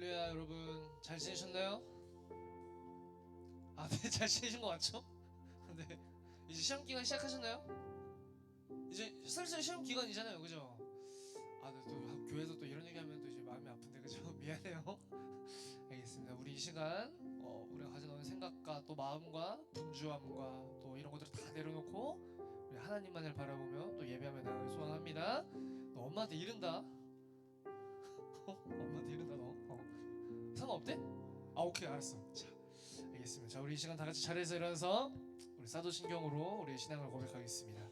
할렐루야. 여러분 잘 지내셨나요? 네, 잘 지내신 거 맞죠? 네, 이제 시험 기간 시작하셨나요? 이제 슬슬 시험 기간이잖아요, 그죠? 네, 또 교회에서 또 이런 얘기하면 또 이제 마음이 아픈데, 그죠? 미안해요. 알겠습니다. 우리 이 시간 우리가 가져가는 생각과 또 마음과 분주함과 또 이런 것들을 다 내려놓고 우리 하나님만을 바라보며 또 예배하며 나가길 소원합니다. 너 엄마한테 이른다. 엄마한테 이른다 너. 상관없대? 오케이, 알았어. 자, 알겠습니다. 자, 우리 이 시간 다 같이 자리에서 일어나서 우리 사도신경으로 우리의 신앙을 고백하겠습니다.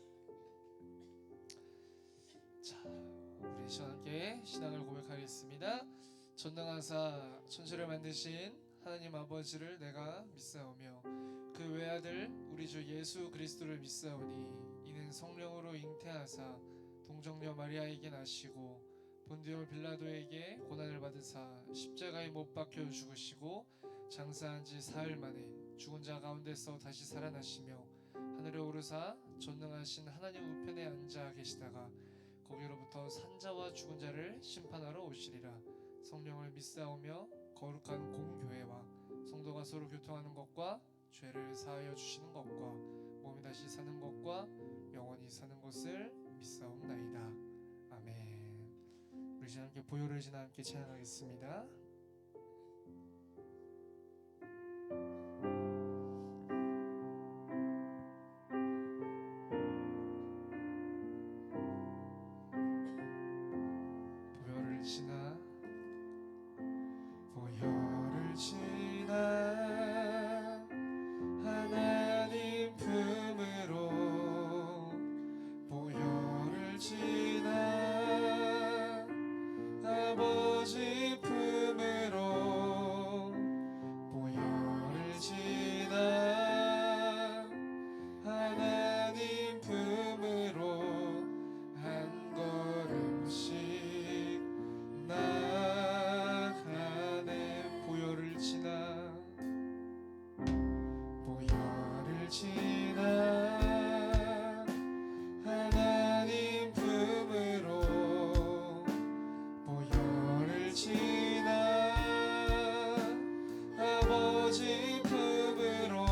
자, 우리 이 시간 함께 신앙을 고백하겠습니다. 전능하사 천지를 만드신 하나님 아버지를 내가 믿사오며 그 외아들 우리 주 예수 그리스도를 믿사오니 이는 성령으로 잉태하사 동정녀 마리아에게 나시고 본디오 빌라도에게 고난을 받으사 십자가에 못 박혀 죽으시고 장사한 지 사흘 만에 죽은 자 가운데서 다시 살아나시며 하늘에 오르사 전능하신 하나님 우편에 앉아 계시다가 거기로부터 산자와 죽은 자를 심판하러 오시리라. 성령을 믿사오며 거룩한 공교회와 성도가 서로 교통하는 것과 죄를 사하여 주시는 것과 몸이 다시 사는 것과 영원히 사는 것을 믿사옵나이다. 아멘. 우리 지금 함께 보혈을 지나 함께 찬양하겠습니다. 보혈을 지나 보혈을 지나 하나님 품으로 보혈을 지나 아버지 품으로 보혈을 지나 하나님 품으로 한 걸음씩 나가네. 보혈을 지나 보혈을 지나 하나님 품으로 보혈을 지나 아버지 품으로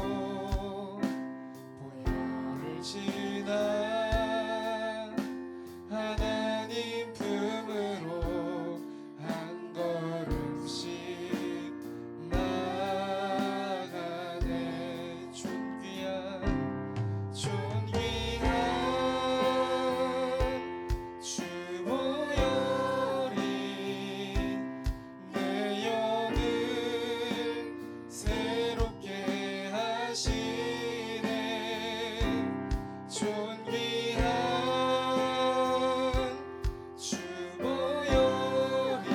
보혈을 지나 하나님 품으로 한 걸음씩 나가네. 존귀한 주 보혈이 내 영을 새롭게 하시네. 존귀한 주 보혈이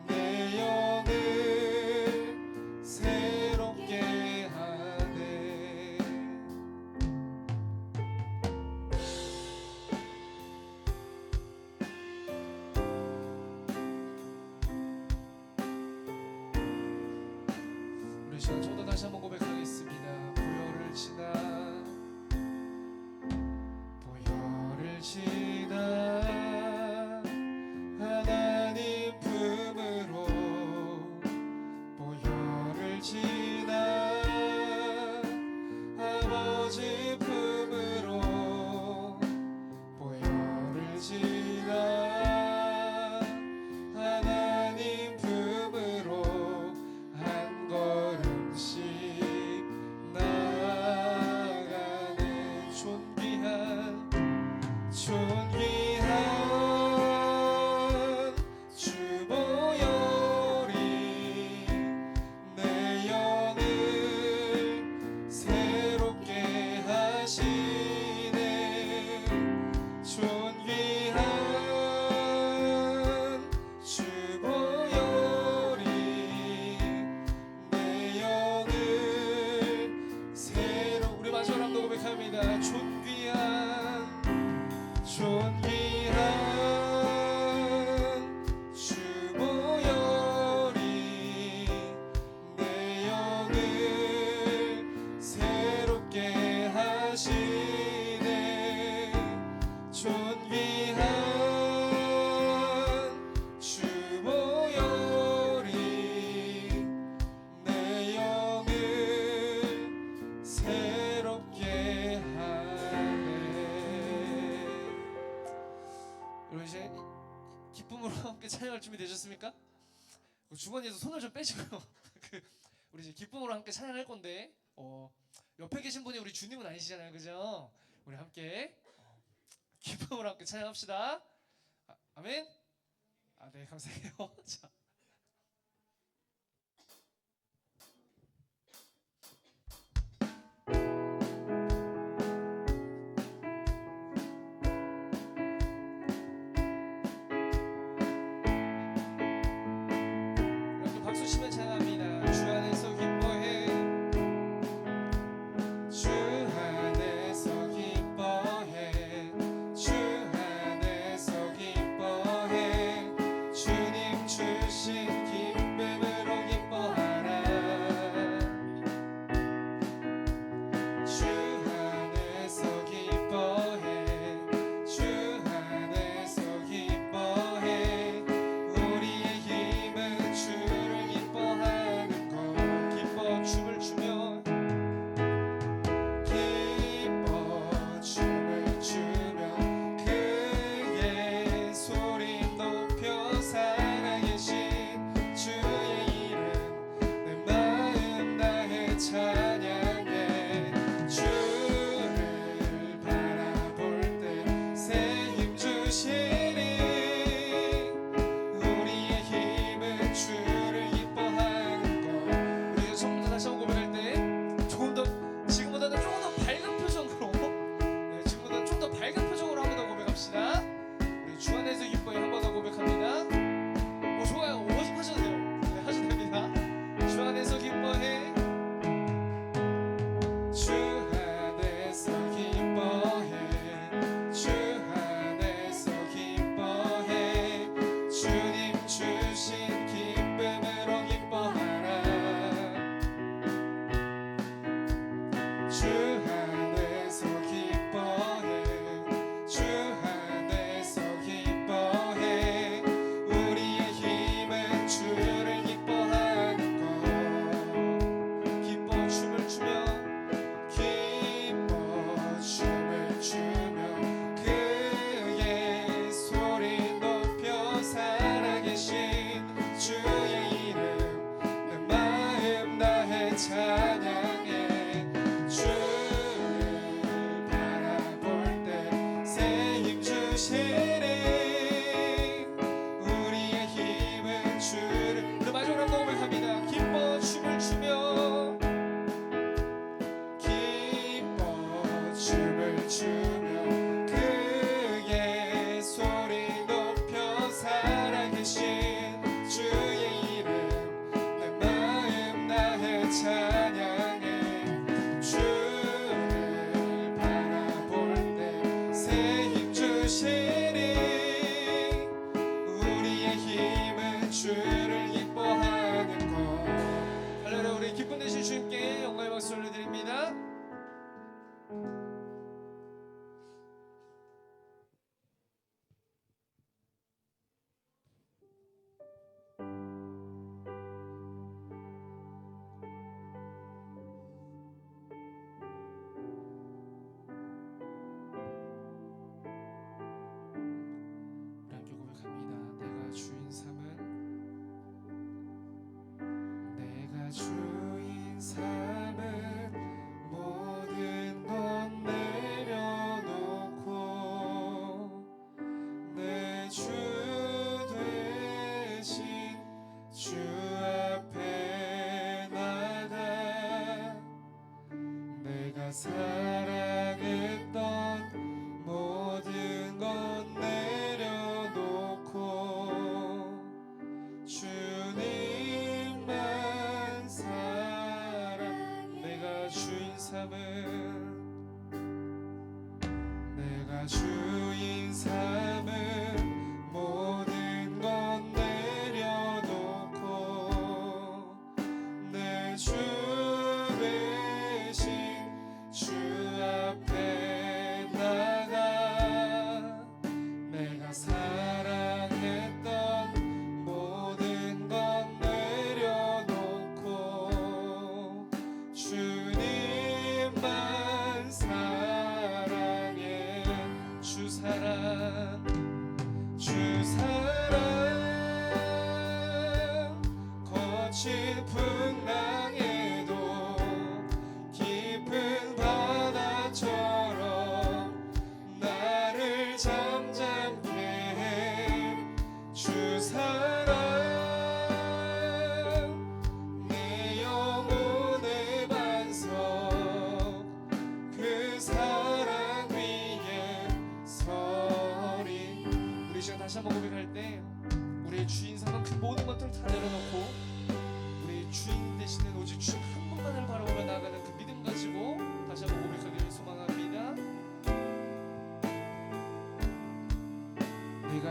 내 영을 새롭게 하네. 우리 시간 좀더 다시 한번 고백하겠습니다. 보혈을 지나 보혈을 지나 하나님 품으로 보혈을 지나 아버지 품으로 보혈을 지나 하나님 품으로 한 걸음씩 함께 찬양할 준비 되셨습니까? 주머니에서 손을 좀 빼시고요. 우리 이제 기쁨으로 함께 찬양할 건데 옆에 계신 분이 우리 주님은 아니시잖아요, 그죠? 우리 함께 기쁨으로 함께 찬양합시다. 아멘. 네, 감사해요. 자. 이렇게 박수 치면 찬양합니다. 주 안에서 기뻐해. 주 안에서 기뻐해. 주 안에서 기뻐해. 주님 주신 기쁨으로 기뻐하라. 주 안에서 기뻐해. 주 안에서 기뻐해. 우리의 힘은 주를 기뻐하는 것. 기뻐 춤을 추며 기뻐 춤을 추며 크게 소리 높여 살아계신 주의 이름 내 마음 다해 찬양해. 주를 바라볼 때 새 힘 주시니 우리의 힘은 주를 기뻐하는 것. 우리가 처음부터 다시 한번 고백할 때 조금 더 지금보다는 조금 더 밝은 표정으로 지금보다는 좀 더 밝은 표정으로 한 번 더 고백합시다. 우리 주 안에서 기뻐해 한 번 더 고백합니다. 좋아요. 하셔도 돼요. 네, 하셔도 됩니다. 주 안에서 기뻐해. 주 안에서 기뻐해. 주 안에서 기뻐해. 주님 주신 기쁨으로 기뻐하라. 주 안에서 기뻐해. 주 안에서 기뻐해. 우리의 힘은 주를 기뻐하는 것. 기뻐 춤을 추며 기뻐 춤을 추며 크게 소리 높여 살아계신 주의 이름 내 마음 다해 찬양해. 주를 바라볼 때 새 힘 주시니 우리의 힘은 주를. 우리 마지막으로 한번 고백합니다. 기뻐 춤을 추며 기뻐 춤을 추며 크게 소리 높여 살아계신 주의 이름 내 마음 다해 찬양해. 주를 바라볼 때 새 힘 주시니 우리의 힘은 주를 기뻐하는 것. 할렐루야. 우리 기쁨 되신 주님께 영광의 박수 올려드립니다. 우리 함께 고백합니다. 내가 주인 삼은 내가 주인 삼은 모든 것 내려놓고 내 주 되신 주 앞에 나가 내가 사랑했던 모든 것 내려놓고 주님만 사랑. 내가 주인 삼은 내가 주인 삼은 모든 것 내려놓고 내 주 되신 주 앞에 나가 내가 사랑했던 모든 것 내려놓고 주님만 사랑해. 주 사랑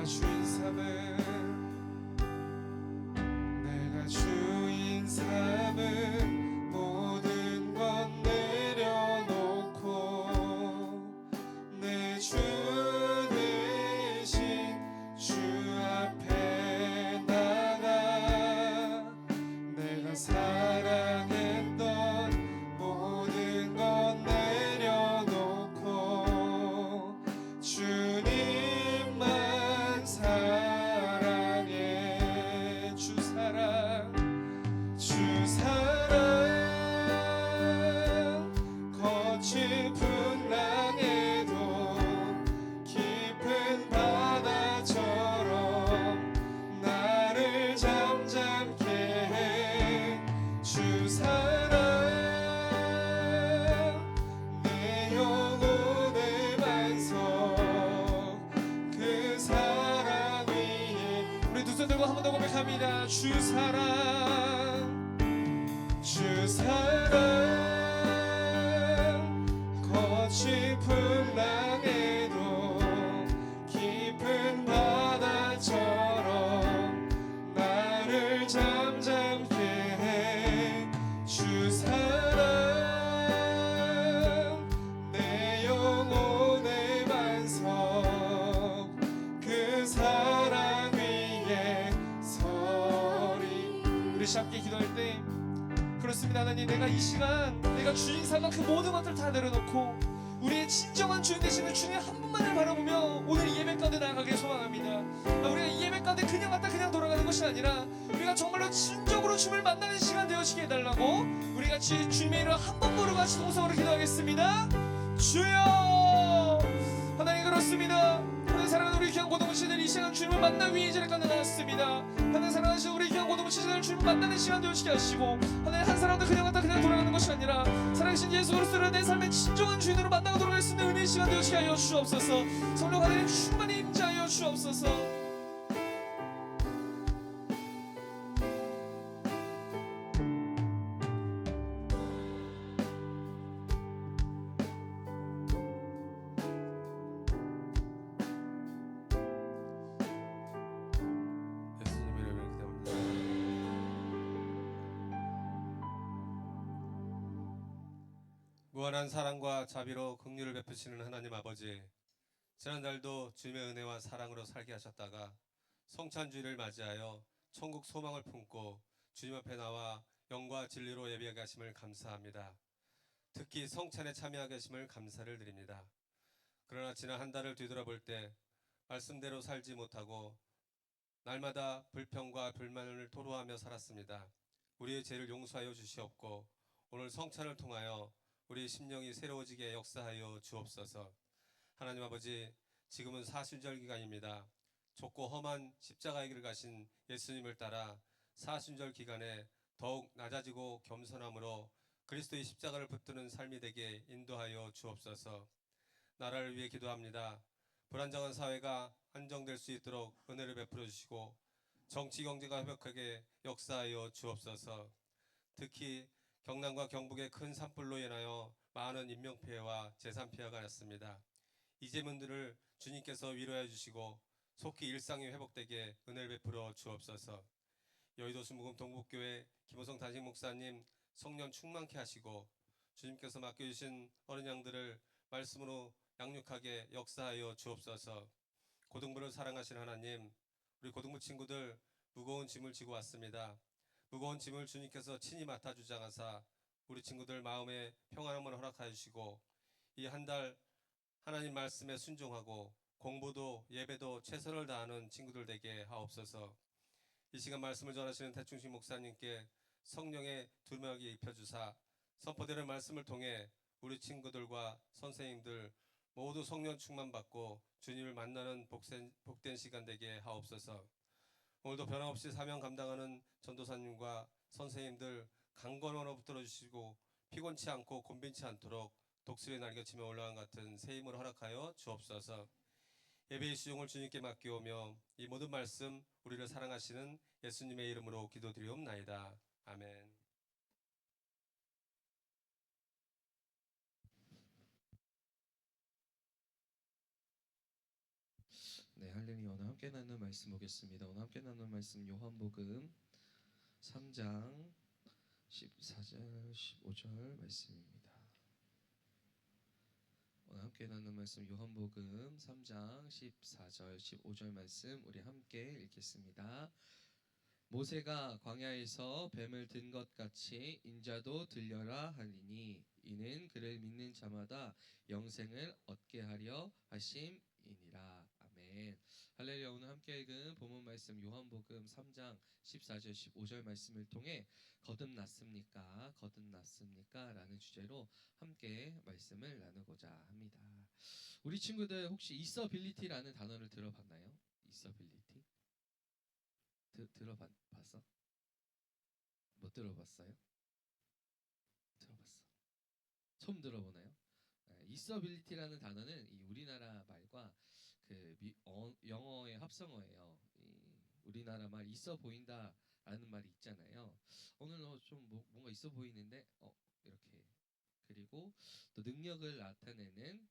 내가 주인 삼은 내가 주인 삼은 모든 건 내려놓고 내 주 대신 주 앞에 나가 내가 사랑했던 모든 건 내려놓고 주님만 사랑해. 주 사랑 거친 풍랑에도 깊은 바다처럼 나를 잠잠케 해. 주 사랑 내 영혼의 반석 그 사랑 위에 우리 두 손 들고 한 번 더 고백합니다. 주 사랑 거친 풍랑에도 깊은 바다처럼 나를 잠잠케 해. 주 사랑 내 영혼의 반석 그 사랑 위에 서리. 우리 함께 기도할 때 그렇습니다. 하나님, 내가 이 시간 내가 주인 삼아 그 모든 것들 다 내려놓고 우리의 진정한 주인 되시는 주님 한 분만을 바라보며 오늘 이 예배 가운데 나아가길 소망합니다. 우리가 이 예배 가운데 그냥 왔다 그냥 돌아가는 것이 아니라 우리가 정말로 진정으로 주님을 만나는 시간 되어지게 해달라고 우리 같이 주님의 이름 한 번 부르고 같이 동성으로 기도하겠습니다. 주여. 하나님, 그렇습니다. 하나님, 사랑하는 우리 귀한 고동무치들 이 시간 주님을 만나기 위해 이 자리에 나왔습니다. 하나님, 사랑하신 우리 귀한 고동무치들 주님을 만나는 시간 되어지게 하시고 하나님, 한 사람도 그냥 왔다 그냥 돌아가는 것이 아니라 살아계신 예수 그리스도를 내 삶의 진정한 주인으로 만나고 돌아갈 수 있는 은혜의 시간 되어지게 하여 주옵소서. 성령 하나님 충만히 임재하여 주옵소서. 무한한 사랑과 자비로 긍휼을 베푸시는 하나님 아버지, 지난날도 주님의 은혜와 사랑으로 살게 하셨다가 성찬주일을 맞이하여 천국 소망을 품고 주님 앞에 나와 영과 진리로 예배하게 하심을 감사합니다. 특히 성찬에 참여하게 하심을 감사를 드립니다. 그러나 지난 한 달을 뒤돌아볼 때 말씀대로 살지 못하고 날마다 불평과 불만을 토로하며 살았습니다. 우리의 죄를 용서하여 주시옵고 오늘 성찬을 통하여 우리 심령이 새로워지게 역사하여 주옵소서. 하나님 아버지, 지금은 사순절 기간입니다. 좁고 험한 십자가의 길을 가신 예수님을 따라 사순절 기간에 더욱 낮아지고 겸손함으로 그리스도의 십자가를 붙드는 삶이 되게 인도하여 주옵소서. 나라를 위해 기도합니다. 불안정한 사회가 안정될 수 있도록 은혜를 베풀어 주시고 정치 경제가 회복하게 역사하여 주옵소서. 특히 경남과 경북의 큰 산불로 인하여 많은 인명피해와 재산피해가 났습니다. 이재민들을 주님께서 위로해 주시고 속히 일상이 회복되게 은혜를 베풀어 주옵소서. 여의도 순복음 동북교회 김호성 단식 목사님 성령 충만케 하시고 주님께서 맡겨주신 어린 양들을 말씀으로 양육하게 역사하여 주옵소서. 고등부를 사랑하신 하나님, 우리 고등부 친구들 무거운 짐을 지고 왔습니다. 무거운 짐을 주님께서 친히 맡아 주장하사 우리 친구들 마음에 평안함을 허락하여 주시고 이 한 달 하나님 말씀에 순종하고 공부도 예배도 최선을 다하는 친구들 되게 하옵소서. 이 시간 말씀을 전하시는 대충식 목사님께 성령의 두루마기 입혀주사 선포되는 말씀을 통해 우리 친구들과 선생님들 모두 성령 충만받고 주님을 만나는 복된 시간 되게 하옵소서. 오늘도 변함없이 사명 감당하는 전도사님과 선생님들 강건함으로 붙들어주시고 피곤치 않고 곤빈치 않도록 독수리의 날개치며 올라간 같은 새 힘을 허락하여 주옵소서. 예배의 수용을 주님께 맡기오며 이 모든 말씀 우리를 사랑하시는 예수님의 이름으로 기도드리옵나이다. 아멘. 네, 할렐루야. 오늘 함께 나누는 말씀 보겠습니다. 오늘 함께 나누는 말씀 요한복음 3장 14절 15절 말씀입니다. 오늘 함께 나누는 말씀 요한복음 3장 14절 15절 말씀 우리 함께 읽겠습니다. 모세가 광야에서 뱀을 든 것 같이 인자도 들려라 하리니 이는 그를 믿는 자마다 영생을 얻게 하려 하심이니라. 아멘. 할렐루야. 오늘 함께 읽은 본문 말씀 요한복음 3장 14절 15절 말씀을 통해 거듭났습니까? 거듭났습니까? 라는 주제로 함께 말씀을 나누고자 합니다. 우리 친구들 혹시 있어빌리티라는 단어를 들어봤나요? 있어빌리티? 들어봤어? 못 들어봤어요? 들어봤어. 처음 들어보나요? 있어빌리티라는 단어는 이 우리나라 말과 영어의 합성어예요. 우리나라 말 있어 보인다라는 말이 있잖아요. 오늘 좀 뭔가 있어 보이는데 이렇게 그리고 또 능력을 나타내는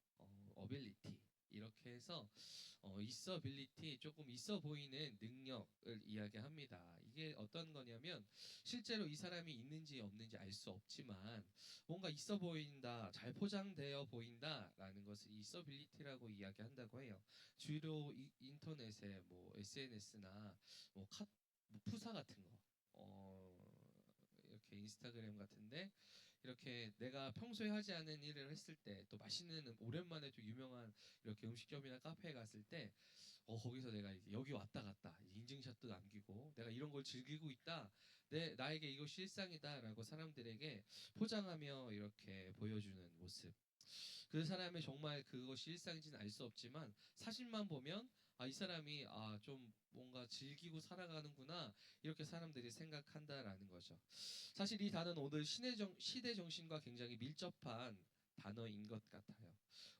어빌리티 이렇게 해서 있어빌리티 조금 있어 보이는 능력을 이야기합니다. 이게 어떤 거냐면 실제로 이 사람이 있는지 없는지 알 수 없지만 뭔가 있어 보인다, 잘 포장되어 보인다라는 것을 있어빌리티라고 이야기한다고 해요. 주로 인터넷에 뭐 SNS나 뭐 푸사 같은 거, 이렇게 인스타그램 같은데 이렇게 내가 평소에 하지 않은 일을 했을 때 또 맛있는 오랜만에 또 유명한 이렇게 음식점이나 카페에 갔을 때 거기서 내가 여기 왔다 갔다 인증샷도 남기고 내가 이런 걸 즐기고 있다 나에게 이것이 일상이다라고 사람들에게 포장하며 이렇게 보여주는 모습 그 사람의 정말 그것이 일상인지는 알 수 없지만 사진만 보면 이 사람이 좀 뭔가 즐기고 살아가는구나 이렇게 사람들이 생각한다라는 거죠. 사실 이 단어는 오늘 시대 정신과 굉장히 밀접한 단어인 것 같아요.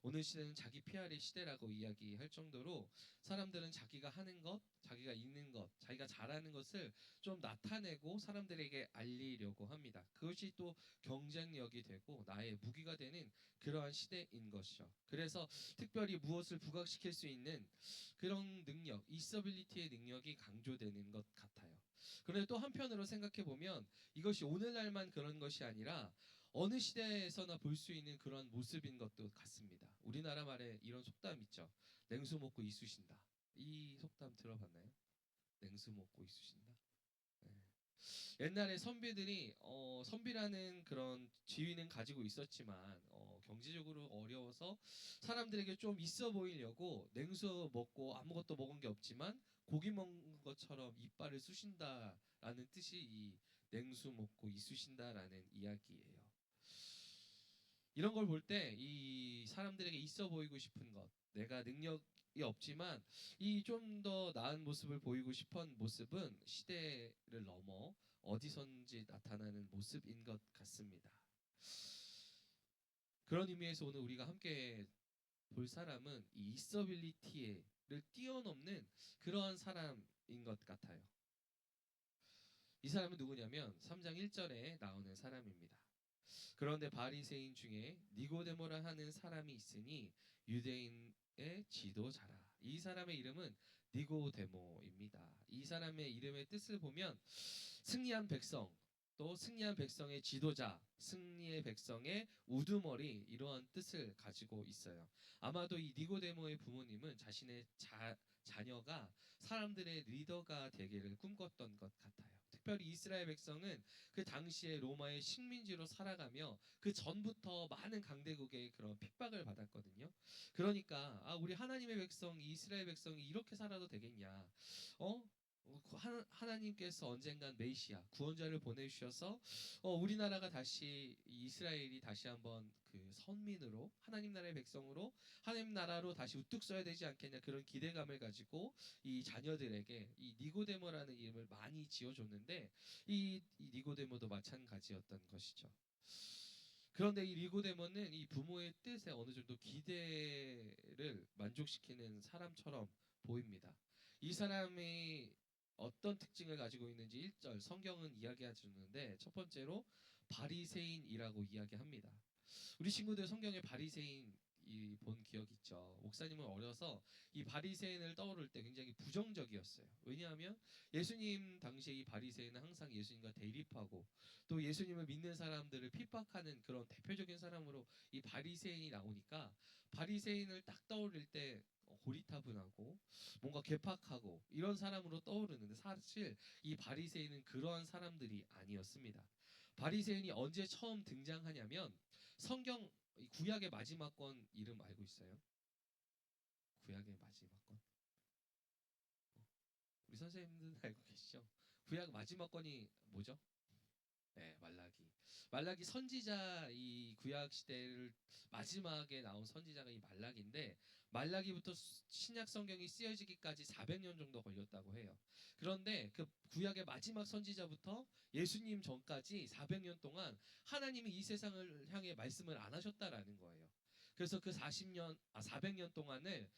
오늘 시대는 자기 PR의 시대라고 이야기할 정도로 사람들은 자기가 하는 것, 자기가 있는 것, 자기가 잘하는 것을 좀 나타내고 사람들에게 알리려고 합니다. 그것이 또 경쟁력이 되고 나의 무기가 되는 그러한 시대인 것이죠. 그래서 특별히 무엇을 부각시킬 수 있는 그런 능력, 있어빌리티의 능력이 강조되는 것 같아요. 그런데 또 한편으로 생각해 보면 이것이 오늘날만 그런 것이 아니라 어느 시대에서나 볼 수 있는 그런 모습인 것도 같습니다. 우리나라 말에 이런 속담 있죠. 냉수 먹고 이쑤신다. 이 속담 들어봤나요? 냉수 먹고 이쑤신다. 네. 옛날에 선비들이 선비라는 그런 지위는 가지고 있었지만 경제적으로 어려워서 사람들에게 좀 있어 보이려고 냉수 먹고 아무것도 먹은 게 없지만 고기 먹은 것처럼 이빨을 쑤신다라는 뜻이 이 냉수 먹고 이쑤신다라는 이야기예요. 이런 걸 볼 때 이 사람들에게 있어 보이고 싶은 것, 내가 능력이 없지만 이 좀 더 나은 모습을 보이고 싶은 모습은 시대를 넘어 어디선지 나타나는 모습인 것 같습니다. 그런 의미에서 오늘 우리가 함께 볼 사람은 이 있어빌리티를 뛰어넘는 그러한 사람인 것 같아요. 이 사람은 누구냐면 3장 1절에 나오는 사람입니다. 그런데 바리새인 중에 니고데모라 하는 사람이 있으니 유대인의 지도자라. 이 사람의 이름은 니고데모입니다. 이 사람의 이름의 뜻을 보면 승리한 백성, 또 승리한 백성의 지도자, 승리의 백성의 우두머리 이러한 뜻을 가지고 있어요. 아마도 이 니고데모의 부모님은 자신의 자녀가 사람들의 리더가 되기를 꿈꿨던 것 같아요. 특별히 이스라엘 백성은 그 당시에 로마의 식민지로 살아가며 그 전부터 많은 강대국의 그런 핍박을 받았거든요. 그러니까 우리 하나님의 백성, 이스라엘 백성이 이렇게 살아도 되겠냐? 하나님께서 언젠간 메시아 구원자를 보내주셔서 우리나라가 다시 이스라엘이 다시 한번 그 선민으로 하나님 나라의 백성으로 하나님 나라로 다시 우뚝 서야 되지 않겠냐 그런 기대감을 가지고 이 자녀들에게 이 니고데모라는 이름을 많이 지어줬는데 이 니고데모도 마찬가지였던 것이죠. 그런데 이 니고데모는 이 부모의 뜻에 어느 정도 기대를 만족시키는 사람처럼 보입니다. 이 사람이 어떤 특징을 가지고 있는지 1절 성경은 이야기해 주는데 첫 번째로 바리새인이라고 이야기합니다. 우리 친구들 성경에 바리새인 본 기억 있죠. 목사님은 어려서 이 바리새인을 떠오를 때 굉장히 부정적이었어요. 왜냐하면 예수님 당시에 이 바리새인은 항상 예수님과 대립하고 또 예수님을 믿는 사람들을 핍박하는 그런 대표적인 사람으로 이 바리새인이 나오니까 바리새인을 딱 떠올릴 때 고리타분하고 뭔가 괴팍하고 이런 사람으로 떠오르는데 사실 이 바리새인은 그러한 사람들이 아니었습니다. 바리새인이 언제 처음 등장하냐면 성경 이 구약의 마지막 권 이름 알고 있어요? 구약의 마지막 권? 우리 선생님들은 알고 계시죠? 구약 마지막 권이 뭐죠? 네, 말라기. 말라기 선지자 이 구약 시대를 마지막에 나온 선지자가 이 말라기인데 말라기부터 신약 성경이 쓰여지기까지 400년 정도 걸렸다고 해요. 그런데 그 구약의 마지막 선지자부터 예수님 전까지 400년 동안 하나님이 이 세상을 향해 말씀을 안 하셨다라는 거예요. 그래서 그 400년 동안을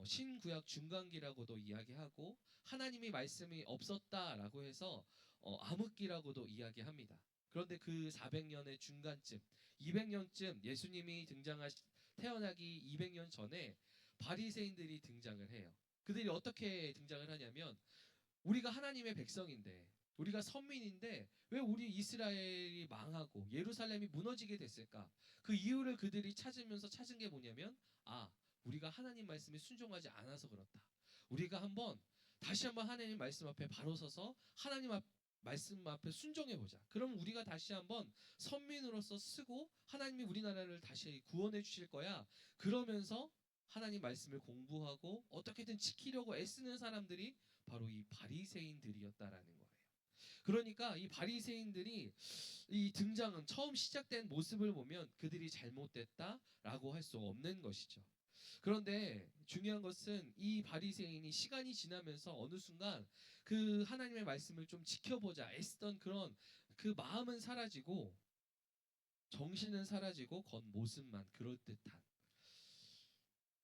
신구약 중간기라고도 이야기하고 하나님의 말씀이 없었다라고 해서 암흑기라고도 이야기합니다. 그런데 그 400년의 중간쯤, 200년쯤 예수님이 태어나기 200년 전에 바리새인들이 등장을 해요. 그들이 어떻게 등장을 하냐면 우리가 하나님의 백성인데 우리가 선민인데 왜 우리 이스라엘이 망하고 예루살렘이 무너지게 됐을까? 그 이유를 그들이 찾은 게 뭐냐면 우리가 하나님 말씀에 순종하지 않아서 그렇다. 우리가 다시 한번 하나님 말씀 앞에 바로 서서 말씀 앞에 순종해 보자. 그럼 우리가 다시 한번 선민으로서 쓰고 하나님이 우리나라를 다시 구원해 주실 거야. 그러면서 하나님 말씀을 공부하고 어떻게든 지키려고 애쓰는 사람들이 바로 이 바리새인들이었다라는 거예요. 그러니까 이 바리새인들이 이 등장은 처음 시작된 모습을 보면 그들이 잘못됐다라고 할 수 없는 것이죠. 그런데 중요한 것은 이 바리새인이 시간이 지나면서 어느 순간 그 하나님의 말씀을 좀 지켜보자 애쓰던 그런 그 마음은 사라지고 정신은 사라지고 겉모습만 그럴듯한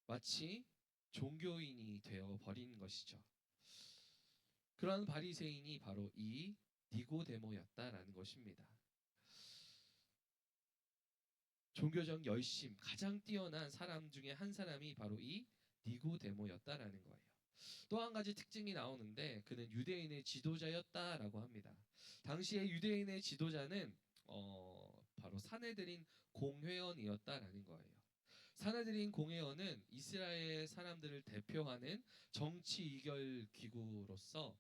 마치 종교인이 되어 버린 것이죠. 그러한 바리새인이 바로 이 니고데모였다라는 것입니다. 종교적 열심 가장 뛰어난 사람 중에 한 사람이 바로 이 니고데모였다라는 거예요. 또 한 가지 특징이 나오는데 그는 유대인의 지도자였다라고 합니다. 당시에 유대인의 지도자는 바로 사내들인 공회원이었다라는 거예요. 사내들인 공회원은 이스라엘 사람들을 대표하는 정치 이결 기구로서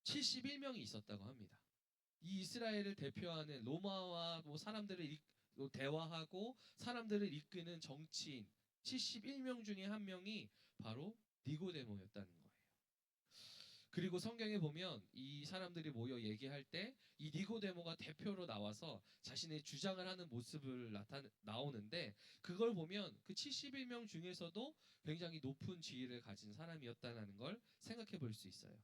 71명이 있었다고 합니다. 이 이스라엘을 대표하는 로마와 사람들을 대화하고 사람들을 이끄는 정치인 71명 중에 한 명이 바로 니고데모였다는 거예요. 그리고 성경에 보면 이 사람들이 모여 얘기할 때 이 니고데모가 대표로 나와서 자신의 주장을 하는 모습을 나오는데 그걸 보면 그 71명 중에서도 굉장히 높은 지위를 가진 사람이었다는 걸 생각해 볼 수 있어요.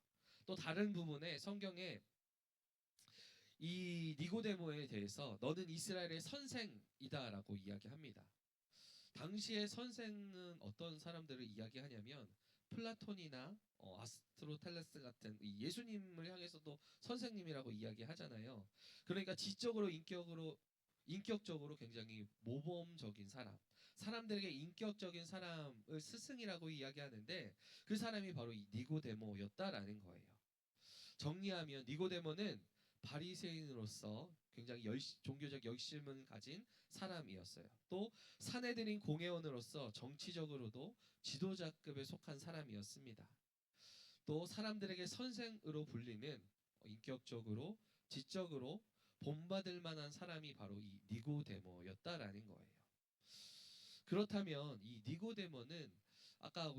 또 다른 부분에 성경에 이 니고데모에 대해서 너는 이스라엘의 선생이다라고 이야기합니다. 당시의 선생은 어떤 사람들을 이야기하냐면 플라톤이나 아스트로텔레스 같은 예수님을 향해서도 선생님이라고 이야기하잖아요. 그러니까 지적으로 인격적으로 굉장히 모범적인 사람들에게 인격적인 사람을 스승이라고 이야기하는데 그 사람이 바로 이 니고데모였다라는 거예요. 정리하면 니고데모는 바리새인으로서 굉장히 종교적 열심을 가진 사람이었어요. 또 사내들인 공회원으로서 정치적으로도 지도자급에 속한 사람이었습니다. 또 사람들에게 선생으로 불리는 인격적으로 지적으로 본받을 만한 사람이 바로 이 니고데모였다라는 거예요. 그렇다면 이 니고데모는 아까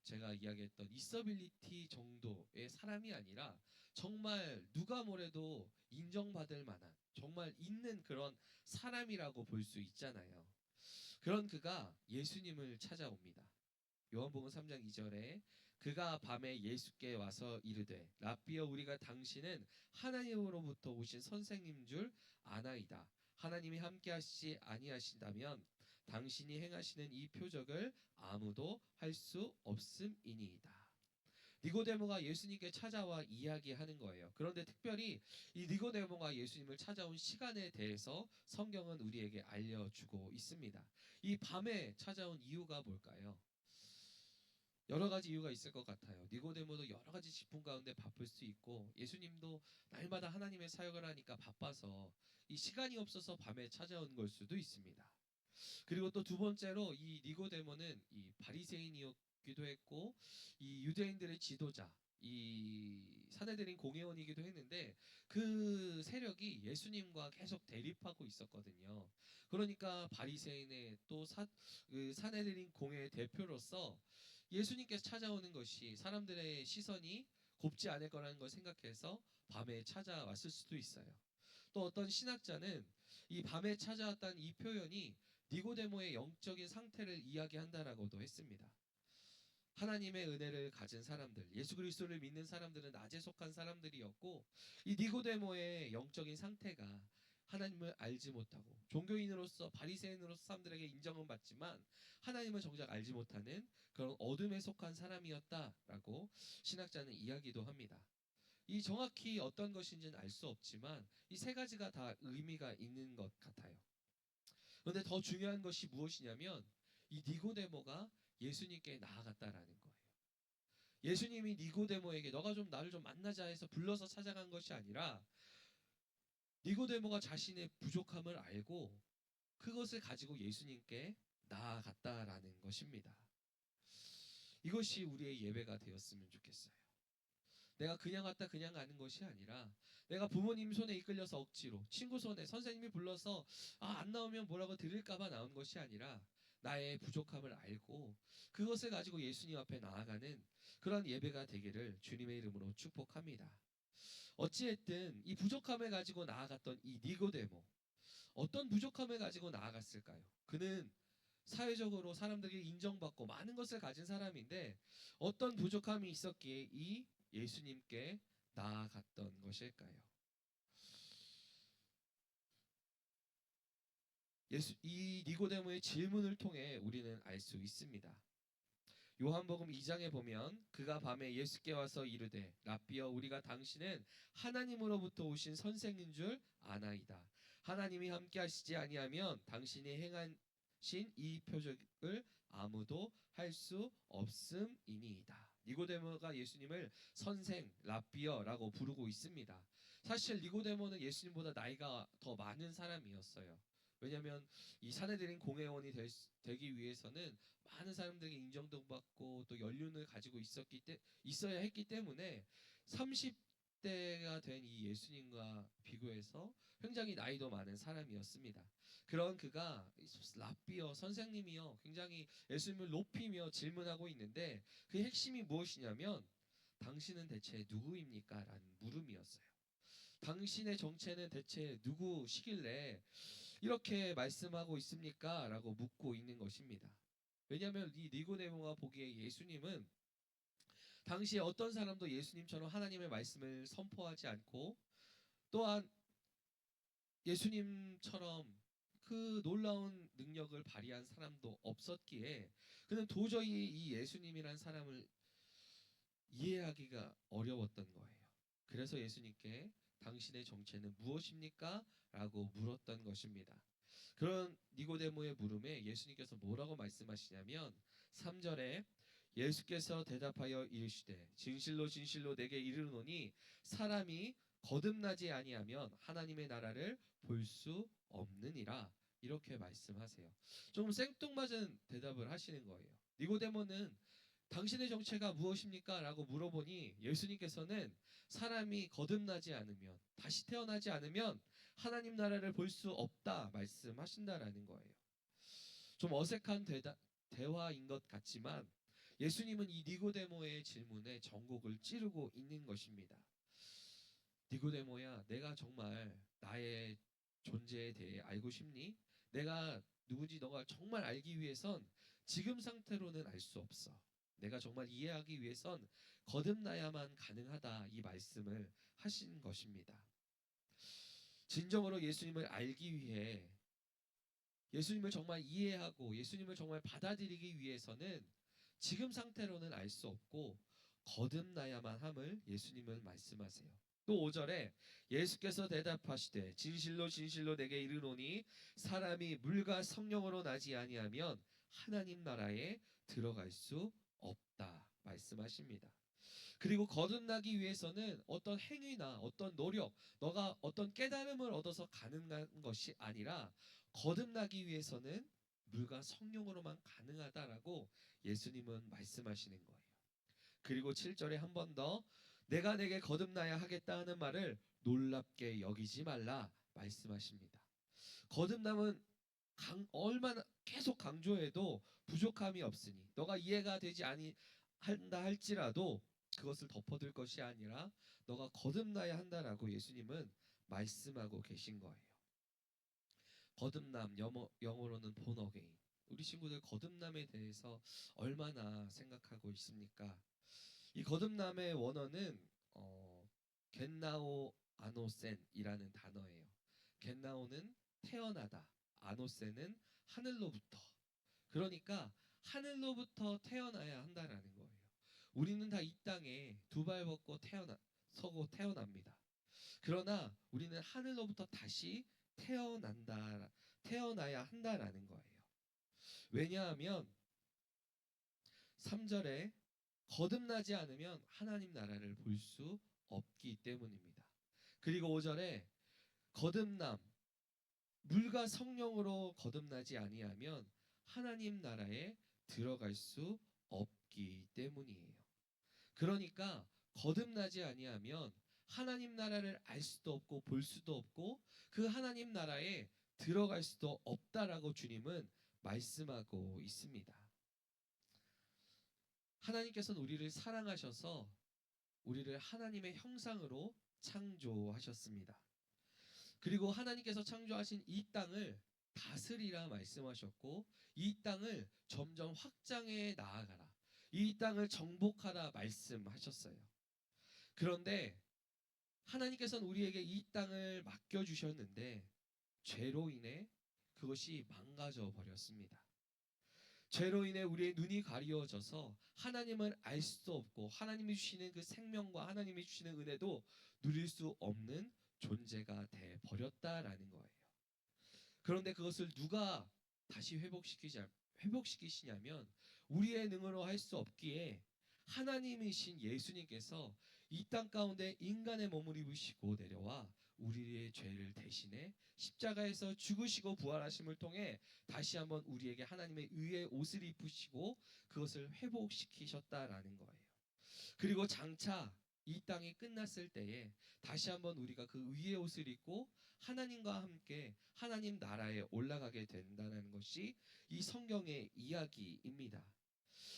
제가 이야기했던 이서빌리티 정도의 사람이 아니라 정말 누가 뭐래도 인정받을 만한 정말 있는 그런 사람이라고 볼 수 있잖아요. 그런 그가 예수님을 찾아옵니다. 요한복음 3장 2절에 그가 밤에 예수께 와서 이르되 라삐여 우리가 당신은 하나님으로부터 오신 선생님 줄 아나이다. 하나님이 함께하시지 아니하신다면 당신이 행하시는 이 표적을 아무도 할 수 없음이니이다. 니고데모가 예수님께 찾아와 이야기하는 거예요. 그런데 특별히 이 니고데모가 예수님을 찾아온 시간에 대해서 성경은 우리에게 알려주고 있습니다. 이 밤에 찾아온 이유가 뭘까요? 여러 가지 이유가 있을 것 같아요. 니고데모도 여러 가지 직분 가운데 바쁠 수 있고, 예수님도 날마다 하나님의 사역을 하니까 바빠서 이 시간이 없어서 밤에 찾아온 걸 수도 있습니다. 그리고 또 두 번째로 이 니고데모는 이 바리새인이었기도 했고, 이 유대인들의 지도자, 이 사내들인 공회원이기도 했는데, 그 세력이 예수님과 계속 대립하고 있었거든요. 그러니까 바리새인의 또 그 사내들인 공회의 대표로서 예수님께서 찾아오는 것이 사람들의 시선이 곱지 않을 거라는 걸 생각해서 밤에 찾아왔을 수도 있어요. 또 어떤 신학자는 이 밤에 찾아왔다는 이 표현이 니고데모의 영적인 상태를 이야기한다라고도 했습니다. 하나님의 은혜를 가진 사람들, 예수 그리스도를 믿는 사람들은 낮에 속한 사람들이었고, 이 니고데모의 영적인 상태가 하나님을 알지 못하고 종교인으로서 바리새인으로서 사람들에게 인정은 받지만 하나님을 정작 알지 못하는 그런 어둠에 속한 사람이었다라고 신학자는 이야기도 합니다. 이 정확히 어떤 것인지는 알 수 없지만 이 세 가지가 다 의미가 있는 것 같아요. 그런데 더 중요한 것이 무엇이냐면 이 니고데모가 예수님께 나아갔다라는 거예요. 예수님이 니고데모에게 너가 좀 나를 좀 만나자 해서 불러서 찾아간 것이 아니라 니고데모가 자신의 부족함을 알고 그것을 가지고 예수님께 나아갔다라는 것입니다. 이것이 우리의 예배가 되었으면 좋겠어요. 내가 그냥 왔다 그냥 가는 것이 아니라 내가 부모님 손에 이끌려서 억지로 친구 손에 선생님이 불러서 안 나오면 뭐라고 들을까봐 나온 것이 아니라 나의 부족함을 알고 그것을 가지고 예수님 앞에 나아가는 그런 예배가 되기를 주님의 이름으로 축복합니다. 어찌했든 이 부족함을 가지고 나아갔던 이 니고데모, 어떤 부족함을 가지고 나아갔을까요? 그는 사회적으로 사람들에게 인정받고 많은 것을 가진 사람인데 어떤 부족함이 있었기에 이 예수님께 나아갔던 것일까요? 이 니고데모의 질문을 통해 우리는 알 수 있습니다. 요한복음 2장에 보면 그가 밤에 예수께 와서 이르되 라삐여 우리가 당신은 하나님으로부터 오신 선생인 줄 아나이다. 하나님이 함께 하시지 아니하면 당신이 행하신 이 표적을 아무도 할 수 없음이니이다. 니고데모가 예수님을 선생 라삐어라고 부르고 있습니다. 사실 니고데모는 예수님보다 나이가 더 많은 사람이었어요. 왜냐하면 이 사내들인 공회원이 되기 위해서는 많은 사람들에게 인정도 받고 또 연륜을 가지고 있어야 했기 때문에 30대가 된 이 예수님과 비교해서 굉장히 나이도 많은 사람이었습니다. 그런 그가 라삐어 선생님이요 굉장히 예수님을 높이며 질문하고 있는데 그 핵심이 무엇이냐면 당신은 대체 누구입니까? 라는 물음이었어요. 당신의 정체는 대체 누구시길래 이렇게 말씀하고 있습니까? 라고 묻고 있는 것입니다. 왜냐하면 이 니고데모가 보기에 예수님은 당시에 어떤 사람도 예수님처럼 하나님의 말씀을 선포하지 않고 또한 예수님처럼 그 놀라운 능력을 발휘한 사람도 없었기에 그는 도저히 이 예수님이란 사람을 이해하기가 어려웠던 거예요. 그래서 예수님께 당신의 정체는 무엇입니까? 라고 물었던 것입니다. 그런 니고데모의 물음에 예수님께서 뭐라고 말씀하시냐면 3절에 예수께서 대답하여 이르시되 진실로 진실로 내게 이르노니 사람이 거듭나지 아니하면 하나님의 나라를 볼 수 없느니라 이렇게 말씀하세요. 좀 생뚱맞은 대답을 하시는 거예요. 니고데모는 당신의 정체가 무엇입니까? 라고 물어보니 예수님께서는 사람이 거듭나지 않으면 다시 태어나지 않으면 하나님 나라를 볼 수 없다 말씀하신다라는 거예요. 좀 어색한 대화인 것 같지만 예수님은 이 니고데모의 질문에 전곡을 찌르고 있는 것입니다. 니고데모야, 내가 정말 나의 존재에 대해 알고 싶니? 내가 누군지 너가 정말 알기 위해선 지금 상태로는 알 수 없어. 내가 정말 이해하기 위해선 거듭나야만 가능하다 이 말씀을 하신 것입니다. 진정으로 예수님을 알기 위해 예수님을 정말 이해하고 예수님을 정말 받아들이기 위해서는 지금 상태로는 알 수 없고 거듭나야만 함을 예수님은 말씀하세요. 또 5절에 예수께서 대답하시되 진실로 진실로 내게 이르노니 사람이 물과 성령으로 나지 아니하면 하나님 나라에 들어갈 수 없다 말씀하십니다. 그리고 거듭나기 위해서는 어떤 행위나 어떤 노력, 너가 어떤 깨달음을 얻어서 가능한 것이 아니라 거듭나기 위해서는 물과 성령으로만 가능하다라고 예수님은 말씀하시는 거예요. 그리고 7절에 한 번 더 내가 내게 거듭나야 하겠다 하는 말을 놀랍게 여기지 말라 말씀하십니다. 거듭남은 얼마나 계속 강조해도 부족함이 없으니 너가 이해가 되지 한다 할지라도 그것을 덮어둘 것이 아니라 너가 거듭나야 한다라고 예수님은 말씀하고 계신 거예요. 거듭남 영어로는 born again. 우리 친구들 거듭남에 대해서 얼마나 생각하고 있습니까? 이 거듭남의 원어는 겟나오 아노센이라는 단어예요. 겟나오는 태어나다, 아노센은 하늘로부터. 그러니까 하늘로부터 태어나야 한다라는 거예요. 우리는 다 이 땅에 두 발 벗고 서고 태어납니다. 그러나 우리는 하늘로부터 다시 태어나야 한다라는 거예요. 왜냐하면 3절에 거듭나지 않으면 하나님 나라를 볼 수 없기 때문입니다. 그리고 5절에 거듭남, 물과 성령으로 거듭나지 아니하면 하나님 나라에 들어갈 수 없기 때문이에요. 그러니까 거듭나지 아니하면 하나님 나라를 알 수도 없고 볼 수도 없고 그 하나님 나라에 들어갈 수도 없다라고 주님은 말씀하고 있습니다. 하나님께서는 우리를 사랑하셔서 우리를 하나님의 형상으로 창조하셨습니다. 그리고 하나님께서 창조하신 이 땅을 다스리라 말씀하셨고 이 땅을 점점 확장해 나아가라. 이 땅을 정복하라 말씀하셨어요. 그런데 하나님께서는 우리에게 이 땅을 맡겨주셨는데 죄로 인해 그것이 망가져 버렸습니다. 죄로 인해 우리의 눈이 가리워져서 하나님을 알 수도 없고 하나님이 주시는 그 생명과 하나님이 주시는 은혜도 누릴 수 없는 존재가 돼 버렸다라는 거예요. 그런데 그것을 누가 다시 회복시키시냐면 우리의 능으로 할 수 없기에 하나님이신 예수님께서 이 땅 가운데 인간의 몸을 입으시고 내려와 우리의 죄를 대신해 십자가에서 죽으시고 부활하심을 통해 다시 한번 우리에게 하나님의 의의 옷을 입으시고 그것을 회복시키셨다라는 거예요. 그리고 장차 이 땅이 끝났을 때에 다시 한번 우리가 그 의의 옷을 입고 하나님과 함께 하나님 나라에 올라가게 된다는 것이 이 성경의 이야기입니다.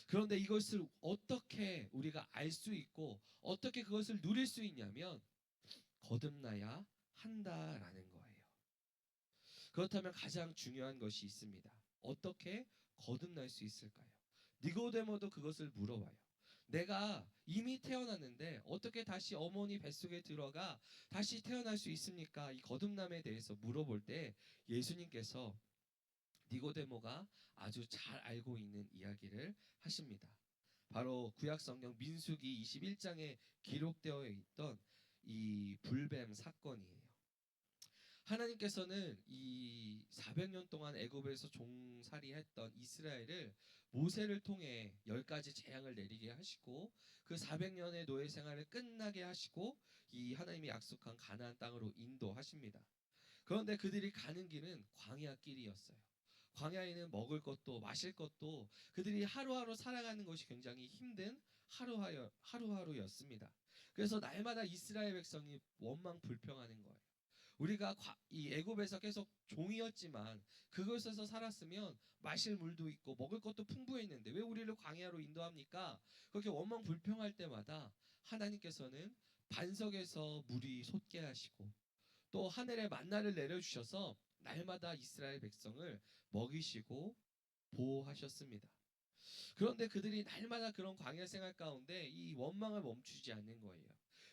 그런데 이것을 어떻게 우리가 알 수 있고 어떻게 그것을 누릴 수 있냐면 거듭나야 한다라는 거예요. 그렇다면 가장 중요한 것이 있습니다. 어떻게 거듭날 수 있을까요? 니고데모도 그것을 물어봐요. 내가 이미 태어났는데 어떻게 다시 어머니 뱃속에 들어가 다시 태어날 수 있습니까? 이 거듭남에 대해서 물어볼 때 예수님께서 니고데모가 아주 잘 알고 있는 이야기를 하십니다. 바로 구약성경 민수기 21장에 기록되어 있던 이 불뱀 사건이에요. 하나님께서는 이 400년 동안 애굽에서 종살이했던 이스라엘을 모세를 통해 10가지 재앙을 내리게 하시고 그 400년의 노예 생활을 끝나게 하시고 이 하나님이 약속한 가나안 땅으로 인도하십니다. 그런데 그들이 가는 길은 광야 길이었어요. 광야에는 먹을 것도 마실 것도 그들이 하루하루 살아가는 것이 굉장히 힘든 하루하루였습니다. 그래서 날마다 이스라엘 백성이 원망 불평하는 거예요. 우리가 이 애굽에서 계속 종이었지만 그곳에서 살았으면 마실 물도 있고 먹을 것도 풍부했는데 왜 우리를 광야로 인도합니까? 그렇게 원망 불평할 때마다 하나님께서는 반석에서 물이 솟게 하시고 또 하늘에 만나를 내려주셔서 날마다 이스라엘 백성을 먹이시고 보호하셨습니다. 그런데 그들이 날마다 그런 광야 생활 가운데 이 원망을 멈추지 않는 거예요.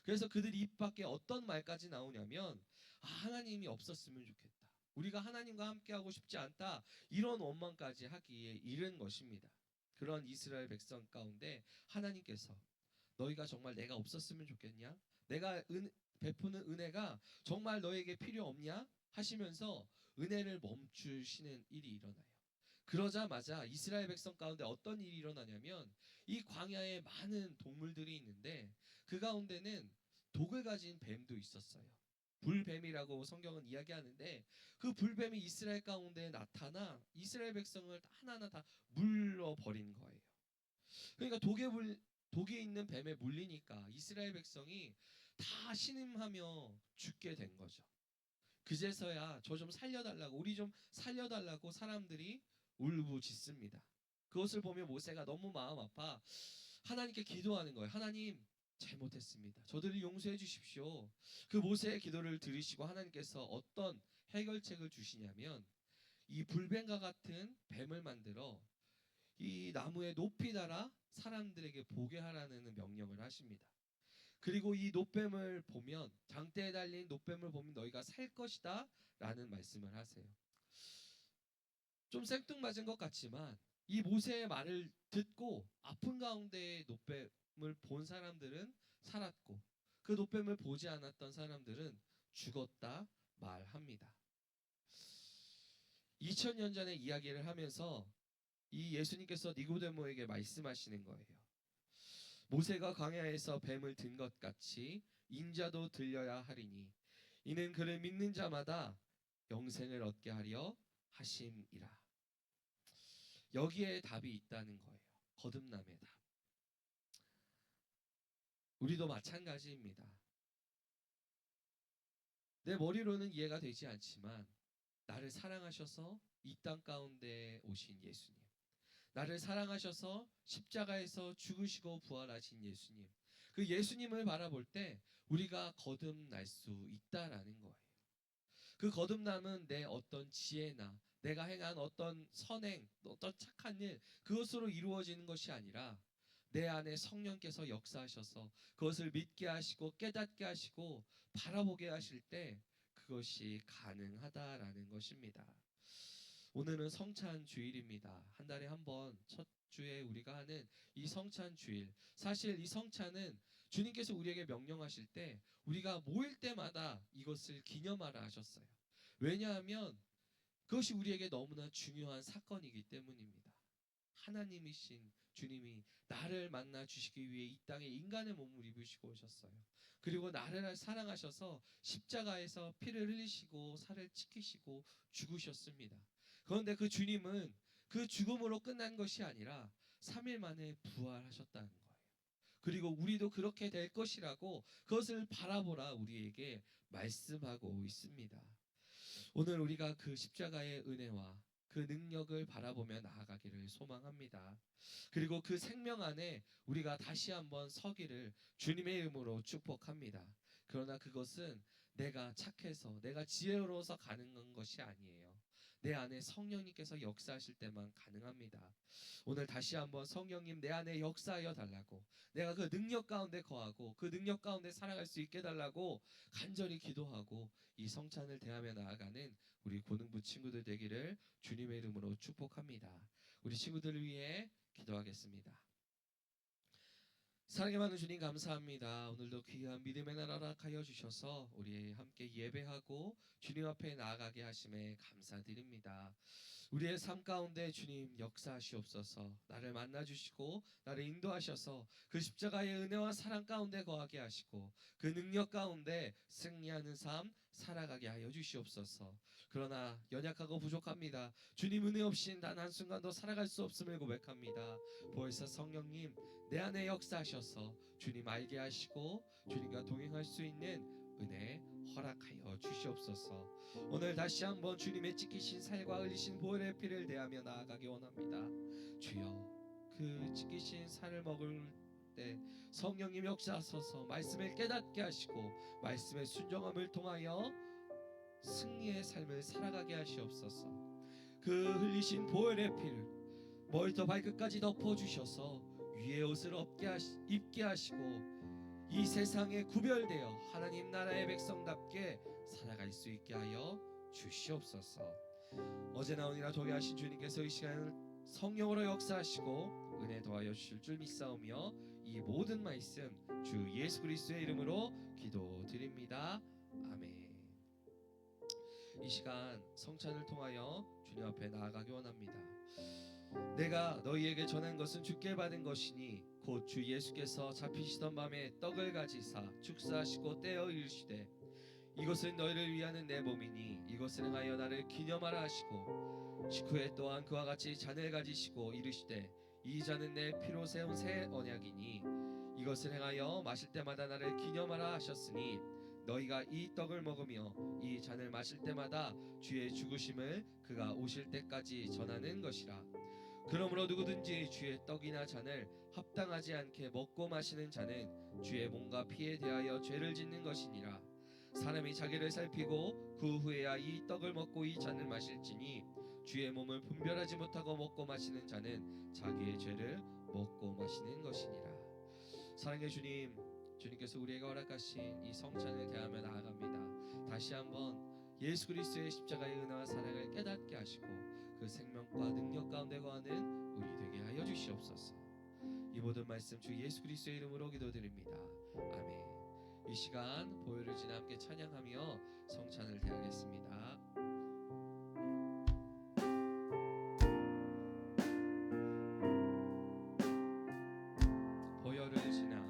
그래서 그들 입 밖에 어떤 말까지 나오냐면 하나님이 없었으면 좋겠다. 우리가 하나님과 함께하고 싶지 않다. 이런 원망까지 하기에 이른 것입니다. 그런 이스라엘 백성 가운데 하나님께서 너희가 정말 내가 없었으면 좋겠냐? 내가 베푸는 은혜가 정말 너에게 필요 없냐? 하시면서 은혜를 멈추시는 일이 일어나요. 그러자마자 이스라엘 백성 가운데 어떤 일이 일어나냐면 이 광야에 많은 동물들이 있는데 그 가운데는 독을 가진 뱀도 있었어요. 불뱀이라고 성경은 이야기하는데 그 불뱀이 이스라엘 가운데 나타나 이스라엘 백성을 하나하나 다 물러버린 거예요. 그러니까 독에 있는 뱀에 물리니까 이스라엘 백성이 다 신음하며 죽게 된 거죠. 그제서야 저 좀 살려달라고, 우리 좀 살려달라고 사람들이 울부짖습니다. 그것을 보며 모세가 너무 마음 아파 하나님께 기도하는 거예요. 하나님, 잘못했습니다. 저들을 용서해 주십시오. 그 모세의 기도를 들으시고 하나님께서 어떤 해결책을 주시냐면 이 불뱀과 같은 뱀을 만들어 이 나무에 높이 달아 사람들에게 보게 하라는 명령을 하십니다. 그리고 이 노뱀을 보면, 장대에 달린 노뱀을 보면 너희가 살 것이다 라는 말씀을 하세요. 좀 생뚱맞은 것 같지만 이 모세의 말을 듣고 아픈 가운데 노뱀을 본 사람들은 살았고 그 노뱀을 보지 않았던 사람들은 죽었다 말합니다. 2000년 전의 이야기를 하면서 이 예수님께서 니고데모에게 말씀하시는 거예요. 모세가 광야에서 뱀을 든 것 같이 인자도 들려야 하리니 이는 그를 믿는 자마다 영생을 얻게 하려 하심이라. 여기에 답이 있다는 거예요. 거듭남의 답. 우리도 마찬가지입니다. 내 머리로는 이해가 되지 않지만 나를 사랑하셔서 이 땅 가운데 오신 예수님, 나를 사랑하셔서 십자가에서 죽으시고 부활하신 예수님, 그 예수님을 바라볼 때 우리가 거듭날 수 있다라는 거예요. 그 거듭남은 내 어떤 지혜나 내가 행한 어떤 선행, 어떤 착한 일, 그것으로 이루어지는 것이 아니라 내 안에 성령께서 역사하셔서 그것을 믿게 하시고 깨닫게 하시고 바라보게 하실 때 그것이 가능하다라는 것입니다. 오늘은 성찬 주일입니다. 한 달에 한 번 첫 주에 우리가 하는 이 성찬 주일. 사실 이 성찬은 주님께서 우리에게 명령하실 때 우리가 모일 때마다 이것을 기념하라 하셨어요. 왜냐하면 그것이 우리에게 너무나 중요한 사건이기 때문입니다. 하나님이신 주님이 나를 만나 주시기 위해 이 땅에 인간의 몸을 입으시고 오셨어요. 그리고 나를 사랑하셔서 십자가에서 피를 흘리시고 살을 찢기시고 죽으셨습니다. 그런데 그 주님은 그 죽음으로 끝난 것이 아니라 3일 만에 부활하셨다는 거예요. 그리고 우리도 그렇게 될 것이라고 그것을 바라보라 우리에게 말씀하고 있습니다. 오늘 우리가 그 십자가의 은혜와 그 능력을 바라보며 나아가기를 소망합니다. 그리고 그 생명 안에 우리가 다시 한번 서기를 주님의 이름으로 축복합니다. 그러나 그것은 내가 착해서 내가 지혜로워서 가능한 것이 아니에요. 내 안에 성령님께서 역사하실 때만 가능합니다. 오늘 다시 한번 성령님 내 안에 역사하여 달라고, 내가 그 능력 가운데 거하고 그 능력 가운데 살아갈 수 있게 달라고 간절히 기도하고 이 성찬을 대하며 나아가는 우리 고능부 친구들 되기를 주님의 이름으로 축복합니다. 우리 친구들을 위해 기도하겠습니다. 사랑의 많은 주님 감사합니다. 오늘도 귀한 믿음의 날 허락하여 주셔서 우리 함께 예배하고 주님 앞에 나아가게 하심에 감사드립니다. 우리의 삶 가운데 주님 역사하시옵소서. 나를 만나주시고 나를 인도하셔서 그 십자가의 은혜와 사랑 가운데 거하게 하시고 그 능력 가운데 승리하는 삶 살아가게 하여 주시옵소서. 그러나 연약하고 부족합니다. 주님 은혜 없이 단 한순간도 살아갈 수 없음을 고백합니다. 보혜사 성령님 내 안에 역사하셔서 주님 알게 하시고 주님과 동행할 수 있는 은혜 허락하여 주시옵소서. 오늘 다시 한번 주님의 찢기신 살과 흘리신 보혈의 피를 대하며 나아가기 원합니다. 주여 그 찢기신 살을 먹을 때 성령님 역사하소서 말씀을 깨닫게 하시고 말씀의 순종함을 통하여 승리의 삶을 살아가게 하시옵소서. 그 흘리신 보혈의 피를 머리부터 발끝까지 덮어주셔서 위의 옷을 입게 하시고 이 세상에 구별되어 하나님 나라의 백성답게 살아갈 수 있게 하여 주시옵소서. 어제나 오늘이나 동행하신 주님께서 이 시간을 성령으로 역사하시고 은혜 더하여 주실 줄 믿사오며 이 모든 말씀 주 예수 그리스도의 이름으로 기도드립니다. 아멘. 이 시간 성찬을 통하여 주님 앞에 나아가기 원합니다. 내가 너희에게 전한 것은 주께 받은 것이니 곧 주 예수께서 잡히시던 밤에 떡을 가지사 축사하시고 떼어 이르시되 이것은 너희를 위하는 내 몸이니 이것을 행하여 나를 기념하라 하시고 식후에 또한 그와 같이 잔을 가지시고 이르시되 이 잔은 내 피로 세운 새 언약이니 이것을 행하여 마실 때마다 나를 기념하라 하셨으니 너희가 이 떡을 먹으며 이 잔을 마실 때마다 주의 죽으심을 그가 오실 때까지 전하는 것이라. 그러므로 누구든지 주의 떡이나 잔을 합당하지 않게 먹고 마시는 자는 주의 몸과 피에 대하여 죄를 짓는 것이니라. 사람이 자기를 살피고 그 후에야 이 떡을 먹고 이 잔을 마실지니 주의 몸을 분별하지 못하고 먹고 마시는 자는 자기의 죄를 먹고 마시는 것이니라. 사랑의 주님, 주님께서 우리에게 허락하신 이 성찬을 대하며 나아갑니다. 다시 한번 예수 그리스도의 십자가의 은혜와 사랑을 깨닫게 하시고 그 생명과 능력 가운데 거하는 우리 되게 하여 주시옵소서. 이 모든 말씀 주 예수 그리스도의 이름으로 기도드립니다. 아멘. 이 시간 보혈을 지나 함께 찬양하며 성찬을 대하겠습니다. 보혈을 지나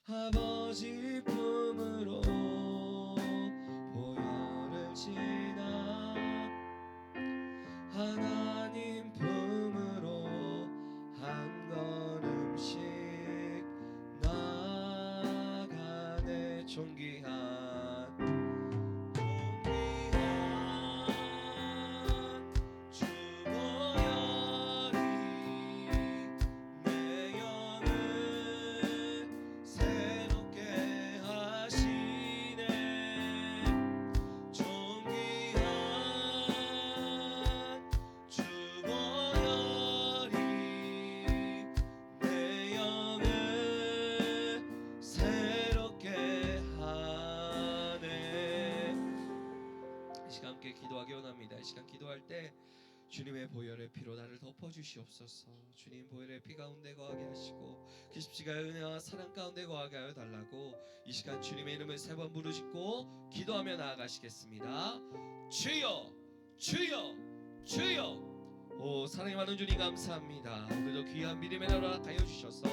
아버지 품으로 보혈을 지나 하나님 품으로 한 걸음씩 나아가네. 존귀한 주 보혈이 내 영을 새롭게 하시네. 존귀한 주 보혈이 내 영을 새롭게 하네. 이 시간 함께 기도하기 원합니다. 이 시간 기도할 때 주님의 보혈의 피로 나를 덮어주시옵소서. 주님 보혈의 피 가운데 거하게 하시고 그 십자가의 은혜와 사랑 가운데 거하게 하여 달라고 이 시간 주님의 이름을 세 번 부르짖고 기도하며 나아가시겠습니다. 주여 주여 주여. 오 사랑이 많은 주님 감사합니다. 오늘도 귀한 믿음의 나라 하여 주셔서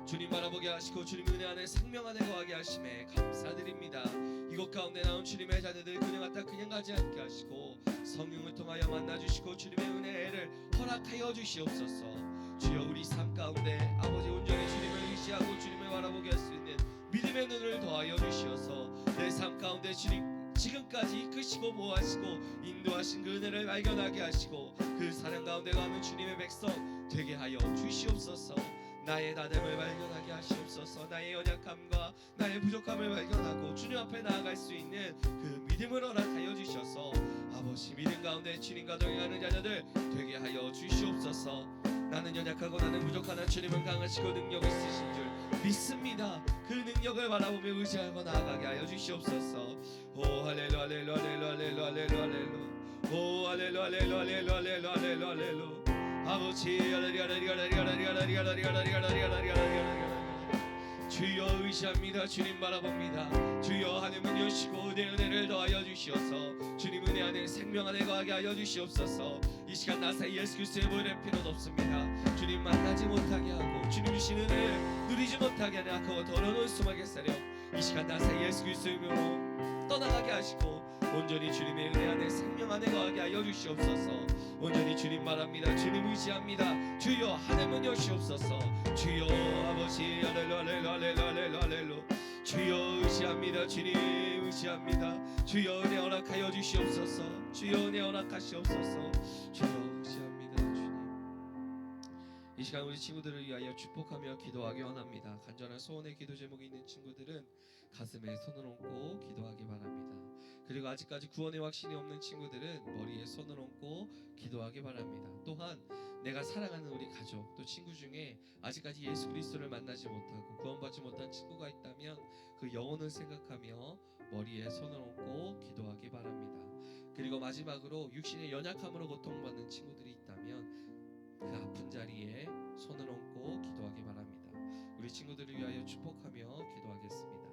주님 바라보게 하시고 주님 은혜 안에 생명 안에 거하게 하심에 감사드립니다. 이곳 가운데 나온 주님의 자녀들 그냥 갔다 그냥 가지 않게 하시고 성령을 통하여 만나주시고 주님의 은혜를 허락하여 주시옵소서. 주여 우리 삶 가운데 아버지 온전히 주님을 의지하고 주님을 바라보게 할 수 있는 믿음의 눈을 더하여 주시어서 내 삶 가운데 주님 지금까지 이끄시고 보호하시고 인도하신 그 은혜를 발견하게 하시고 그 사랑 가운데 가는 주님의 백성 되게 하여 주시옵소서. 나의 나됨을 발견하게 하시옵소서. 나의 연약함과 나의 부족함을 발견하고 주님 앞에 나아갈 수 있는 그 믿음을 허락하여 주셔서 아버지 믿음 가운데 주님과 동행하는 자녀들 되게 하여 주시옵소서. 나는 연약하고 나는 부족하나 주님은 강하시고 능력 있으신 줄 믿습니다. 그 능력을 바라보며 의지하고 나아가게 하여 주시옵소서. 오 할렐루야 할렐루야 할렐루야 할렐루야 할렐루야 오 할렐루야 할렐루야 할렐루야 할렐루야 할렐루야 할렐루야 아버지 할렐루야 할렐루야 할렐루야 할렐루야 할렐루야 할렐루야 할렐루야 주여 의지합니다. 주님 바라봅니다. 주여 하늘문 여시고 내 은혜를 더하여 주시옵소서. 주님 은혜 안에 생명 안에 거하게 하여 주시옵소서. 이 시간 나사 예수 그리스도의 보혈의 필요는 없습니다. 주님 만나지 못하게 하고 주님 주신 은혜를 누리지 못하게 하는 악하고 더러운 수막의 세력 이 시간 나사 예수 그리스도의 이름으로 떠나가게 하시고 온전히 주님의 은혜 안에 생명 안에 거하게 하여 주시옵소서. 온전히 주님 바랍니다. 주님 의지합니다. 주여 하늘문 여시옵소서. 주여 아버지 할렐루야 할렐루야 할렐루야 할렐루야 할렐루야 주여 의지합니다. 주님 의지합니다. 주여 은혜 허락하여 주시옵소서. 주여 은혜 허락하시옵소서. 주여 의지합니다. 주님 이 시간 우리 친구들을 위하여 축복하며 기도하기 원합니다. 간절한 소원의 기도 제목이 있는 친구들은 가슴에 손을 얹고 기도하기 바랍니다. 그리고 아직까지 구원의 확신이 없는 친구들은 머리에 손을 얹고 기도하기 바랍니다. 또한 내가 사랑하는 우리 가족 또 친구 중에 아직까지 예수 그리스도를 만나지 못하고 구원받지 못한 친구가 있다면 그 영혼을 생각하며 머리에 손을 얹고 기도하기 바랍니다. 그리고 마지막으로 육신의 연약함으로 고통받는 친구들이 있다면 그 아픈 자리에 손을 얹고 기도하기 바랍니다. 우리 친구들을 위하여 축복하며 기도하겠습니다.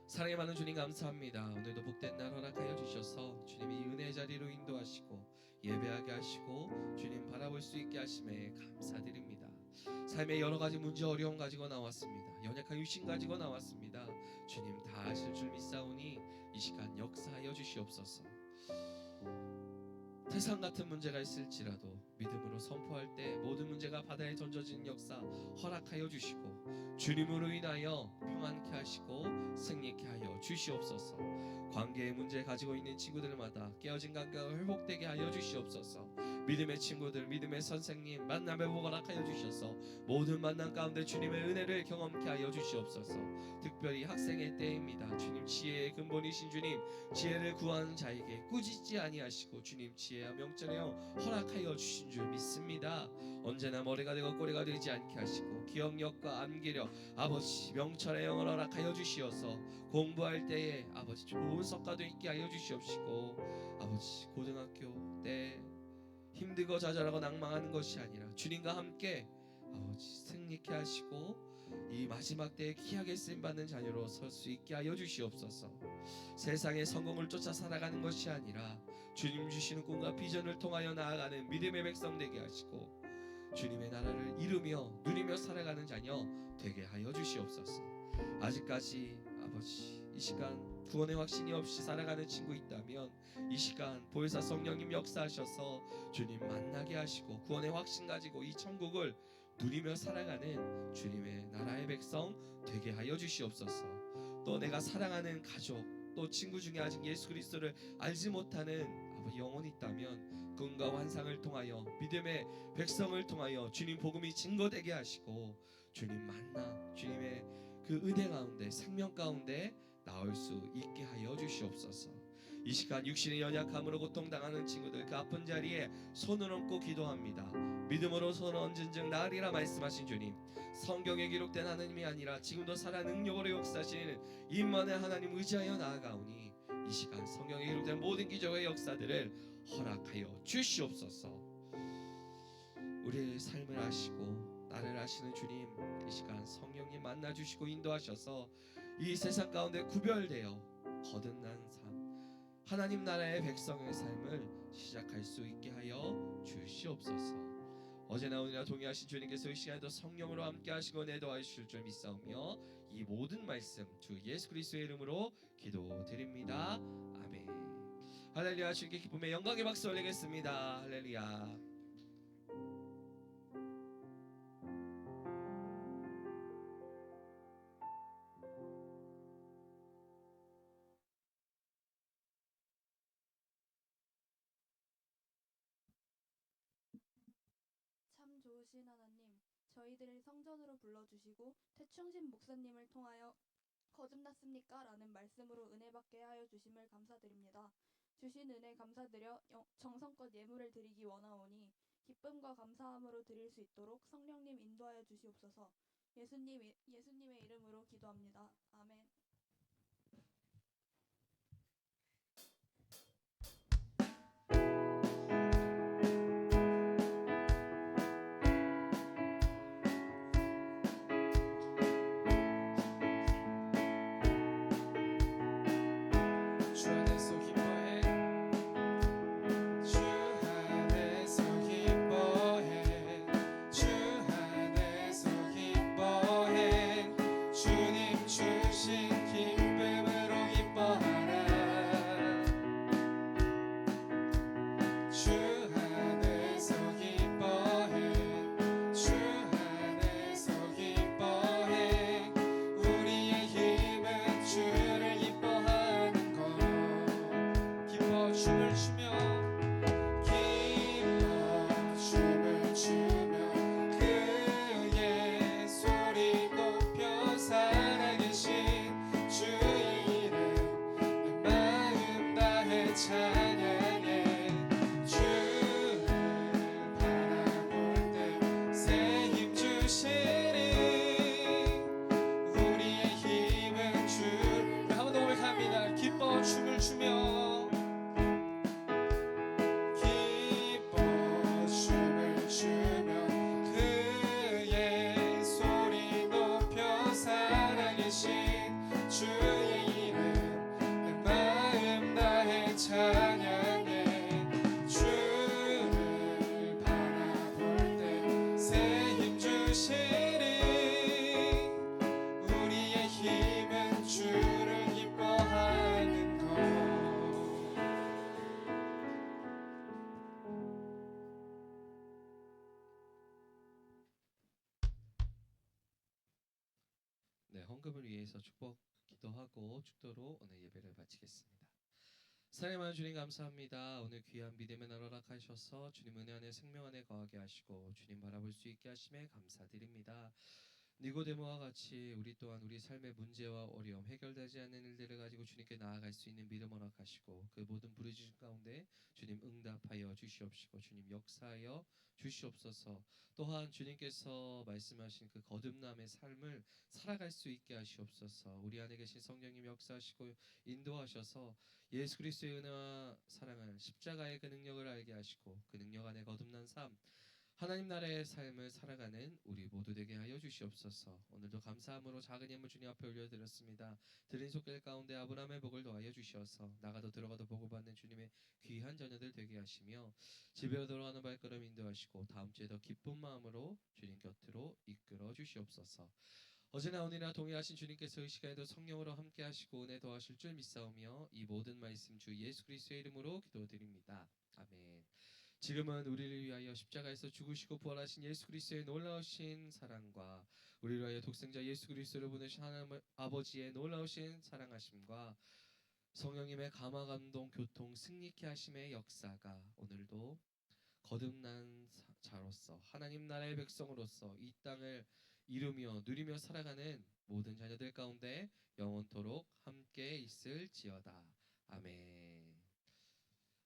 사랑의 많은 주님 감사합니다. 오늘도 복된 날 허락하여 주셔서 주님이 은혜의 자리로 인도하시고 예배하게 하시고 주님 바라볼 수 있게 하심에 감사드립니다. 삶의 여러 가지 문제 어려움 가지고 나왔습니다. 연약한 육신 가지고 나왔습니다. 주님 다 아실 줄 믿사오니 이 시간 역사하여 주시옵소서. 태산 같은 문제가 있을지라도 믿음으로 선포할 때 모든 문제가 바다에 던져지는 역사 허락하여 주시고 주님으로 인하여 평안케 하시고 승리케 하여 주시옵소서. 관계의 문제 가지고 있는 친구들마다 깨어진 관계가 회복되게 하여 주시옵소서. 믿음의 친구들, 믿음의 선생님 만남의 복 허락하여 주셔서 모든 만남 가운데 주님의 은혜를 경험케 하여 주시옵소서. 특별히 학생의 때입니다. 주님 지혜의 근본이신 주님 지혜를 구하는 자에게 꾸짖지 아니하시고 주님 지혜와 명철의 영 허락하여 주신 줄 믿습니다. 언제나 머리가 되고 꼬리가 되지 않게 하시고 기억력과 암기력 아버지 명철의 영을 허락하여 주시어서 공부할 때에 아버지 좋은 성과도 있게 하여 주시옵시고 아버지 고등학교 때 힘들고 좌절하고 낭망하는 것이 아니라 주님과 함께 아버지 승리케 하시고 이 마지막 때에 귀하게 쓰임받는 자녀로 설 수 있게 하여 주시옵소서. 세상의 성공을 쫓아 살아가는 것이 아니라 주님 주시는 꿈과 비전을 통하여 나아가는 믿음의 백성 되게 하시고 주님의 나라를 이루며 누리며 살아가는 자녀 되게 하여 주시옵소서. 아직까지 아버지 이 시간 구원의 확신이 없이 살아가는 친구 있다면 이 시간 보혜사 성령님 역사하셔서 주님 만나게 하시고 구원의 확신 가지고 이 천국을 누리며 살아가는 주님의 나라의 백성 되게 하여 주시옵소서. 또 내가 사랑하는 가족 또 친구 중에 아직 예수 그리스도를 알지 못하는 영혼이 있다면 꿈과 환상을 통하여 믿음의 백성을 통하여 주님 복음이 증거되게 하시고 주님 만나 주님의 그 은혜 가운데 생명 가운데 나올 수 있게 하여 주시옵소서. 이 시간 육신의 연약함으로 고통당하는 친구들 그 아픈 자리에 손을 얹고 기도합니다. 믿음으로 손을 얹은 즉 나으리라 말씀하신 주님 성경에 기록된 하나님이 아니라 지금도 살아 능력으로 역사하시는 임만의 하나님 의지하여 나아가오니 이 시간 성경에 기록된 모든 기적의 역사들을 허락하여 주시옵소서. 우리의 삶을 아시고 나를 아시는 주님 이 시간 성령님 만나주시고 인도하셔서 이 세상 가운데 구별되어 거듭난 삶 하나님 나라의 백성의 삶을 시작할 수 있게 하여 주시옵소서. 어제나 오늘이나 동의하신 주님께서 이 시간에도 성령으로 함께 하시고 내도하실 줄 믿사오며 이 모든 말씀 주 예수 그리스도의 이름으로 기도드립니다. 아멘. 할렐루야. 주님께 기쁨의 영광의 박수 올리겠습니다. 할렐루야. 거룩하신 하나님, 저희들을 성전으로 불러주시고 태충신 목사님을 통하여 거듭났습니까? 라는 말씀으로 은혜 받게 하여 주심을 감사드립니다. 주신 은혜 감사드려 정성껏 예물을 드리기 원하오니 기쁨과 감사함으로 드릴 수 있도록 성령님 인도하여 주시옵소서. 예수님의 이름으로 기도합니다. 아멘. 주 안에서 기뻐해 주 안에서 기뻐해 주 안에서 기뻐해 주님 주신 기쁨으로 기뻐하라 주 안에서 기뻐해 주 안에서 기뻐해 우리의 힘은 주를 기뻐하는 것 기뻐 춤을 추며 기뻐 춤을 추며 크게 소리 높여 살아계신 주의 이름 내 마음 다해 찬양해 주를 바라볼 때 새 힘 주시리 우리의 힘은 주 한번 더 고백합니다. 기뻐 춤을 추며 기뻐 춤을 추며 크게 소리 높여 살아계신 주의 이름 내 마음 다해 찬양해 주를 바라볼 때 새 힘 주시리 우리의 힘은 주를 기뻐하는 것 네, 헌금을 위해서 축복 기도하고 축도로 오늘 예배를 마치겠습니다. 사랑의 주님 감사합니다. 오늘 귀한 믿음의 날 허락하셔서 주님 은혜 안에 생명 안에 거하게 하시고 주님 바라볼 수 있게 하심에 감사드립니다. 니고데모와 같이 우리 또한 우리 삶의 문제와 어려움 해결되지 않는 일들을 가지고 주님께 나아갈 수 있는 믿음 허락하시고 그 모든 부르짖음 가운데 주님 응답하여 주시옵시고 주님 역사하여 주시옵소서. 또한 주님께서 말씀하신 그 거듭남의 삶을 살아갈 수 있게 하시옵소서. 우리 안에 계신 성령님 역사하시고 인도하셔서 예수 그리스도의 은혜와 사랑을 십자가의 그 능력을 알게 하시고 그 능력 안에 거듭난 삶 하나님 나라의 삶을 살아가는 우리 모두 되게 하여 주시옵소서. 오늘도 감사함으로 작은 예물 주님 앞에 올려드렸습니다. 드린 속길 가운데 아브라함의 복을 더하여 주셔서 나가도 들어가도 복을받는 주님의 귀한 자녀들 되게 하시며 집에 돌아가는 발걸음 인도하시고 다음 주에 더 기쁜 마음으로 주님 곁으로 이끌어 주시옵소서. 어제나 오늘이나 동일하신 주님께서 이 시간에도 성령으로 함께 하시고 은혜 더하실 줄 믿사오며 이 모든 말씀 주 예수 그리스도의 이름으로 기도드립니다. 아멘. 지금은 우리를 위하여 십자가에서 죽으시고 부활하신 예수 그리스도의 놀라우신 사랑과 우리를 위하여 독생자 예수 그리스도를 보내신 하나님 아버지의 놀라우신 사랑하심과 성령님의 감화 감동 교통 승리케 하심의 역사가 오늘도 거듭난 자로서 하나님 나라의 백성으로서 이 땅을 이루며 누리며 살아가는 모든 자녀들 가운데 영원토록 함께 있을지어다. 아멘.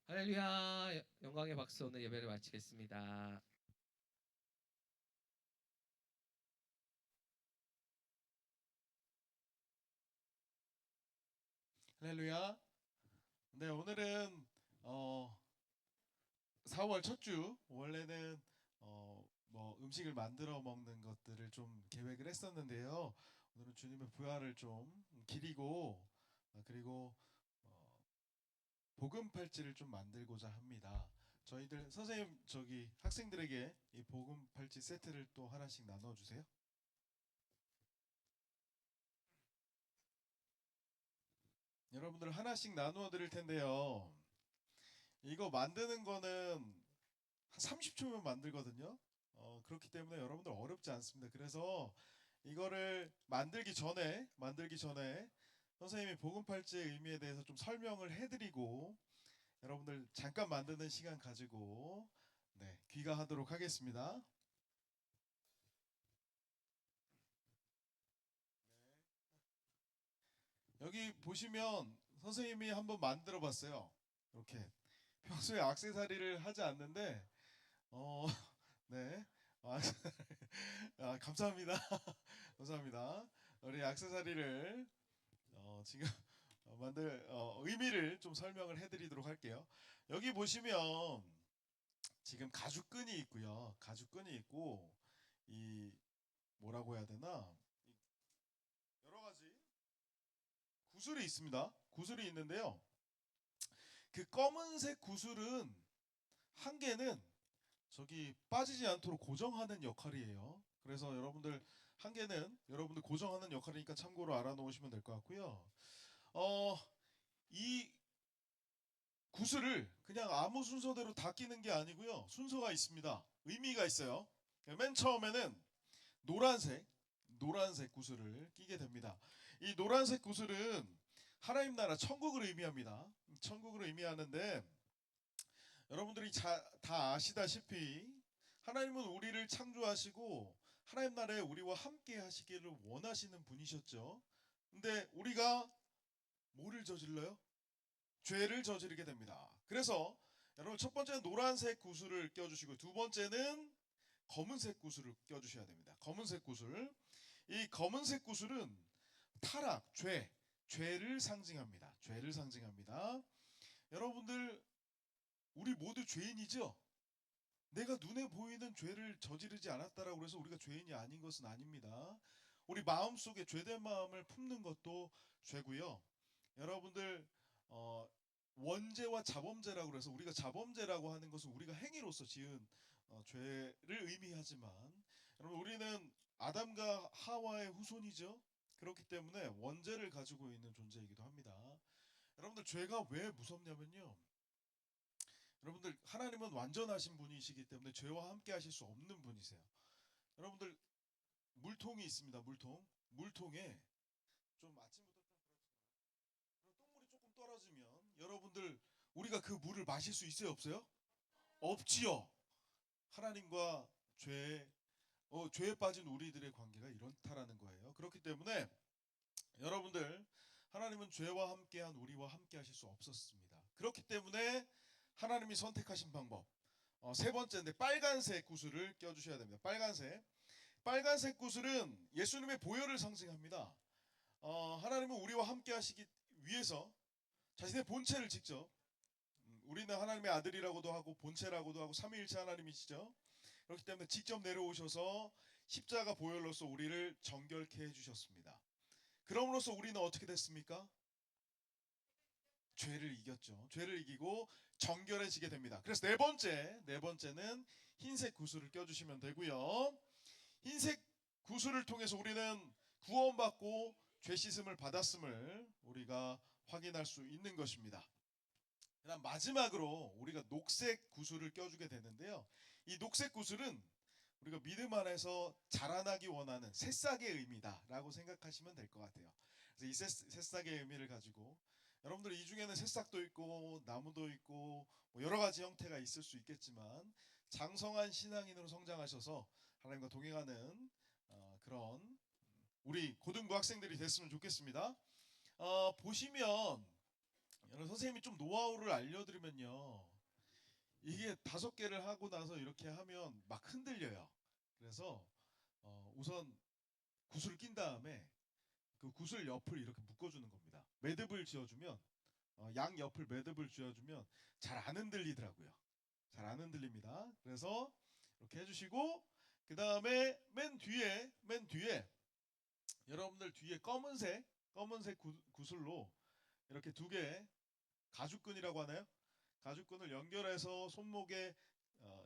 할렐루야. 영광의 박수 오늘 예배를 마치겠습니다. 할렐루야. 네, 오늘은 4월 첫 주 원래는 뭐 음식을 만들어 먹는 것들을 좀 계획을 했었는데요. 오늘은 주님의 부활을 좀 기리고 그리고 복음 팔찌를 좀 만들고자 합니다. 저희들 선생님 저기 학생들에게 이 복음 팔찌 세트를 또 하나씩 나눠 주세요. 여러분들 하나씩 나누어 드릴 텐데요. 이거 만드는 거는 한 30초면 만들거든요. 그렇기 때문에 여러분들 어렵지 않습니다. 그래서 이거를 만들기 전에 선생님이 복음 팔찌의 의미에 대해서 좀 설명을 해드리고 여러분들 잠깐 만드는 시간 가지고 귀가하도록 하겠습니다. 여기 보시면 선생님이 한번 만들어 봤어요. 이렇게 평소에 액세서리를 하지 않는데 네. 아, 감사합니다. 감사합니다. 우리 액세서리를 지금 만들 의미를 좀 설명을 해드리도록 할게요. 여기 보시면 지금 가죽끈이 있고요. 가죽끈이 있고 이 뭐라고 해야 되나 여러 가지 구슬이 있습니다. 구슬이 있는데요. 그 검은색 구슬은 한 개는 저기 빠지지 않도록 고정하는 역할이에요. 그래서 여러분들 한 개는 여러분들 고정하는 역할이니까 참고로 알아놓으시면 될 것 같고요. 이 구슬을 그냥 아무 순서대로 다 끼는 게 아니고요. 순서가 있습니다. 의미가 있어요. 맨 처음에는 노란색 구슬을 끼게 됩니다. 이 노란색 구슬은 하나님 나라 천국을 의미합니다. 천국을 의미하는데 여러분들이 다 아시다시피 하나님은 우리를 창조하시고 하나님 나라에 우리와 함께 하시기를 원하시는 분이셨죠. 근데 우리가 뭐를 저질러요? 죄를 저지르게 됩니다. 그래서 여러분 첫 번째는 노란색 구슬을 껴주시고 두 번째는 검은색 구슬을 껴주셔야 됩니다. 검은색 구슬. 이 검은색 구슬은 타락, 죄를 상징합니다. 죄를 상징합니다. 여러분들 우리 모두 죄인이죠? 내가 눈에 보이는 죄를 저지르지 않았다라고 해서 우리가 죄인이 아닌 것은 아닙니다. 우리 마음속에 죄된 마음을 품는 것도 죄고요. 여러분들 원죄와 자범죄라고 해서 우리가 자범죄라고 하는 것은 우리가 행위로서 지은 죄를 의미하지만 여러분 우리는 아담과 하와의 후손이죠. 그렇기 때문에 원죄를 가지고 있는 존재이기도 합니다. 여러분들 죄가 왜 무섭냐면요. 여러분들 하나님은 완전하신 분이시기 때문에 죄와 함께 하실 수 없는 분이세요. 여러분들 물통이 있습니다. 물통에 좀 아침부터 좀 그렇지만 똥물이 조금 떨어지면 여러분들 우리가 그 물을 마실 수 있어요? 없어요? 없지요. 하나님과 죄에 빠진 우리들의 관계가 이렇다라는 거예요. 그렇기 때문에 여러분들 하나님은 죄와 함께한 우리와 함께 하실 수 없었습니다. 그렇기 때문에 하나님이 선택하신 방법 세 번째인데 빨간색 구슬을 껴주셔야 됩니다. 빨간색 구슬은 예수님의 보혈을 상징합니다. 하나님은 우리와 함께 하시기 위해서 자신의 본체를 직접 우리는 하나님의 아들이라고도 하고 본체라고도 하고 삼위일체 하나님이시죠. 그렇기 때문에 직접 내려오셔서 십자가 보혈로서 우리를 정결케 해주셨습니다. 그럼으로써 우리는 어떻게 됐습니까? 죄를 이겼죠. 죄를 이기고 정결해지게 됩니다. 그래서 네 번째는 흰색 구슬을 껴주시면 되고요. 흰색 구슬을 통해서 우리는 구원받고 죄 씻음을 받았음을 우리가 확인할 수 있는 것입니다. 그다음 마지막으로 우리가 녹색 구슬을 껴주게 되는데요. 이 녹색 구슬은 우리가 믿음 안에서 자라나기 원하는 새싹의 의미다라고 생각하시면 될 것 같아요. 그래서 이 새싹의 의미를 가지고 여러분들 이 중에는 새싹도 있고 나무도 있고 뭐 여러 가지 형태가 있을 수 있겠지만 장성한 신앙인으로 성장하셔서 하나님과 동행하는 그런 우리 고등부 학생들이 됐으면 좋겠습니다. 보시면 여러분 선생님이 좀 노하우를 알려드리면요. 이게 5개를 하고 나서 이렇게 하면 막 흔들려요. 그래서 우선 구슬을 낀 다음에 그 구슬 옆을 이렇게 묶어주는 겁니다. 매듭을 지어주면 양 옆을 매듭을 지어주면 잘 안 흔들리더라고요. 잘 안 흔들립니다. 그래서 이렇게 해주시고 그 다음에 맨 뒤에 여러분들 뒤에 검은색 구슬로 이렇게 2개 가죽끈이라고 하나요? 가죽끈을 연결해서 손목에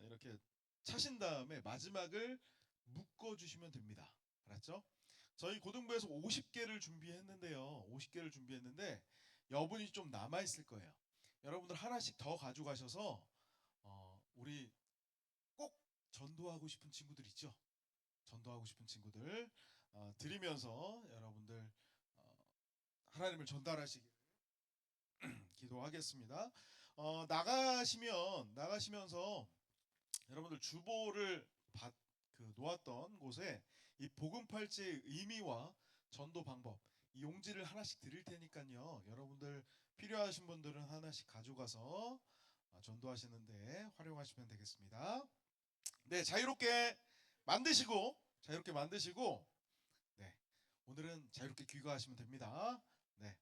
이렇게 차신 다음에 마지막을 묶어주시면 됩니다. 알았죠? 저희 고등부에서 50개를 준비했는데요. 50개를 준비했는데 여분이 좀 남아있을 거예요. 여러분들 하나씩 더 가져가셔서 우리 꼭 전도하고 싶은 친구들 있죠? 전도하고 싶은 친구들 드리면서 여러분들 하나님을 전달하시길 기도하겠습니다. 나가시면서 여러분들 주보를 놓았던 곳에 이 복음팔찌의 의미와 전도 방법 이 용지를 하나씩 드릴 테니까요. 여러분들 필요하신 분들은 하나씩 가져가서 전도하시는데 활용하시면 되겠습니다. 네, 자유롭게 만드시고 네, 오늘은 자유롭게 귀가하시면 됩니다. 네,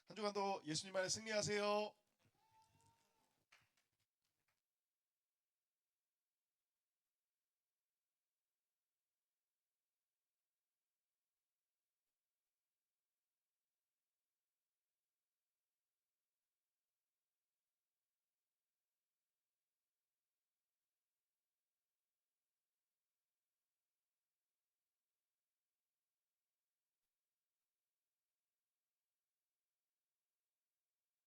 한 주간도 예수님 안에 승리하세요.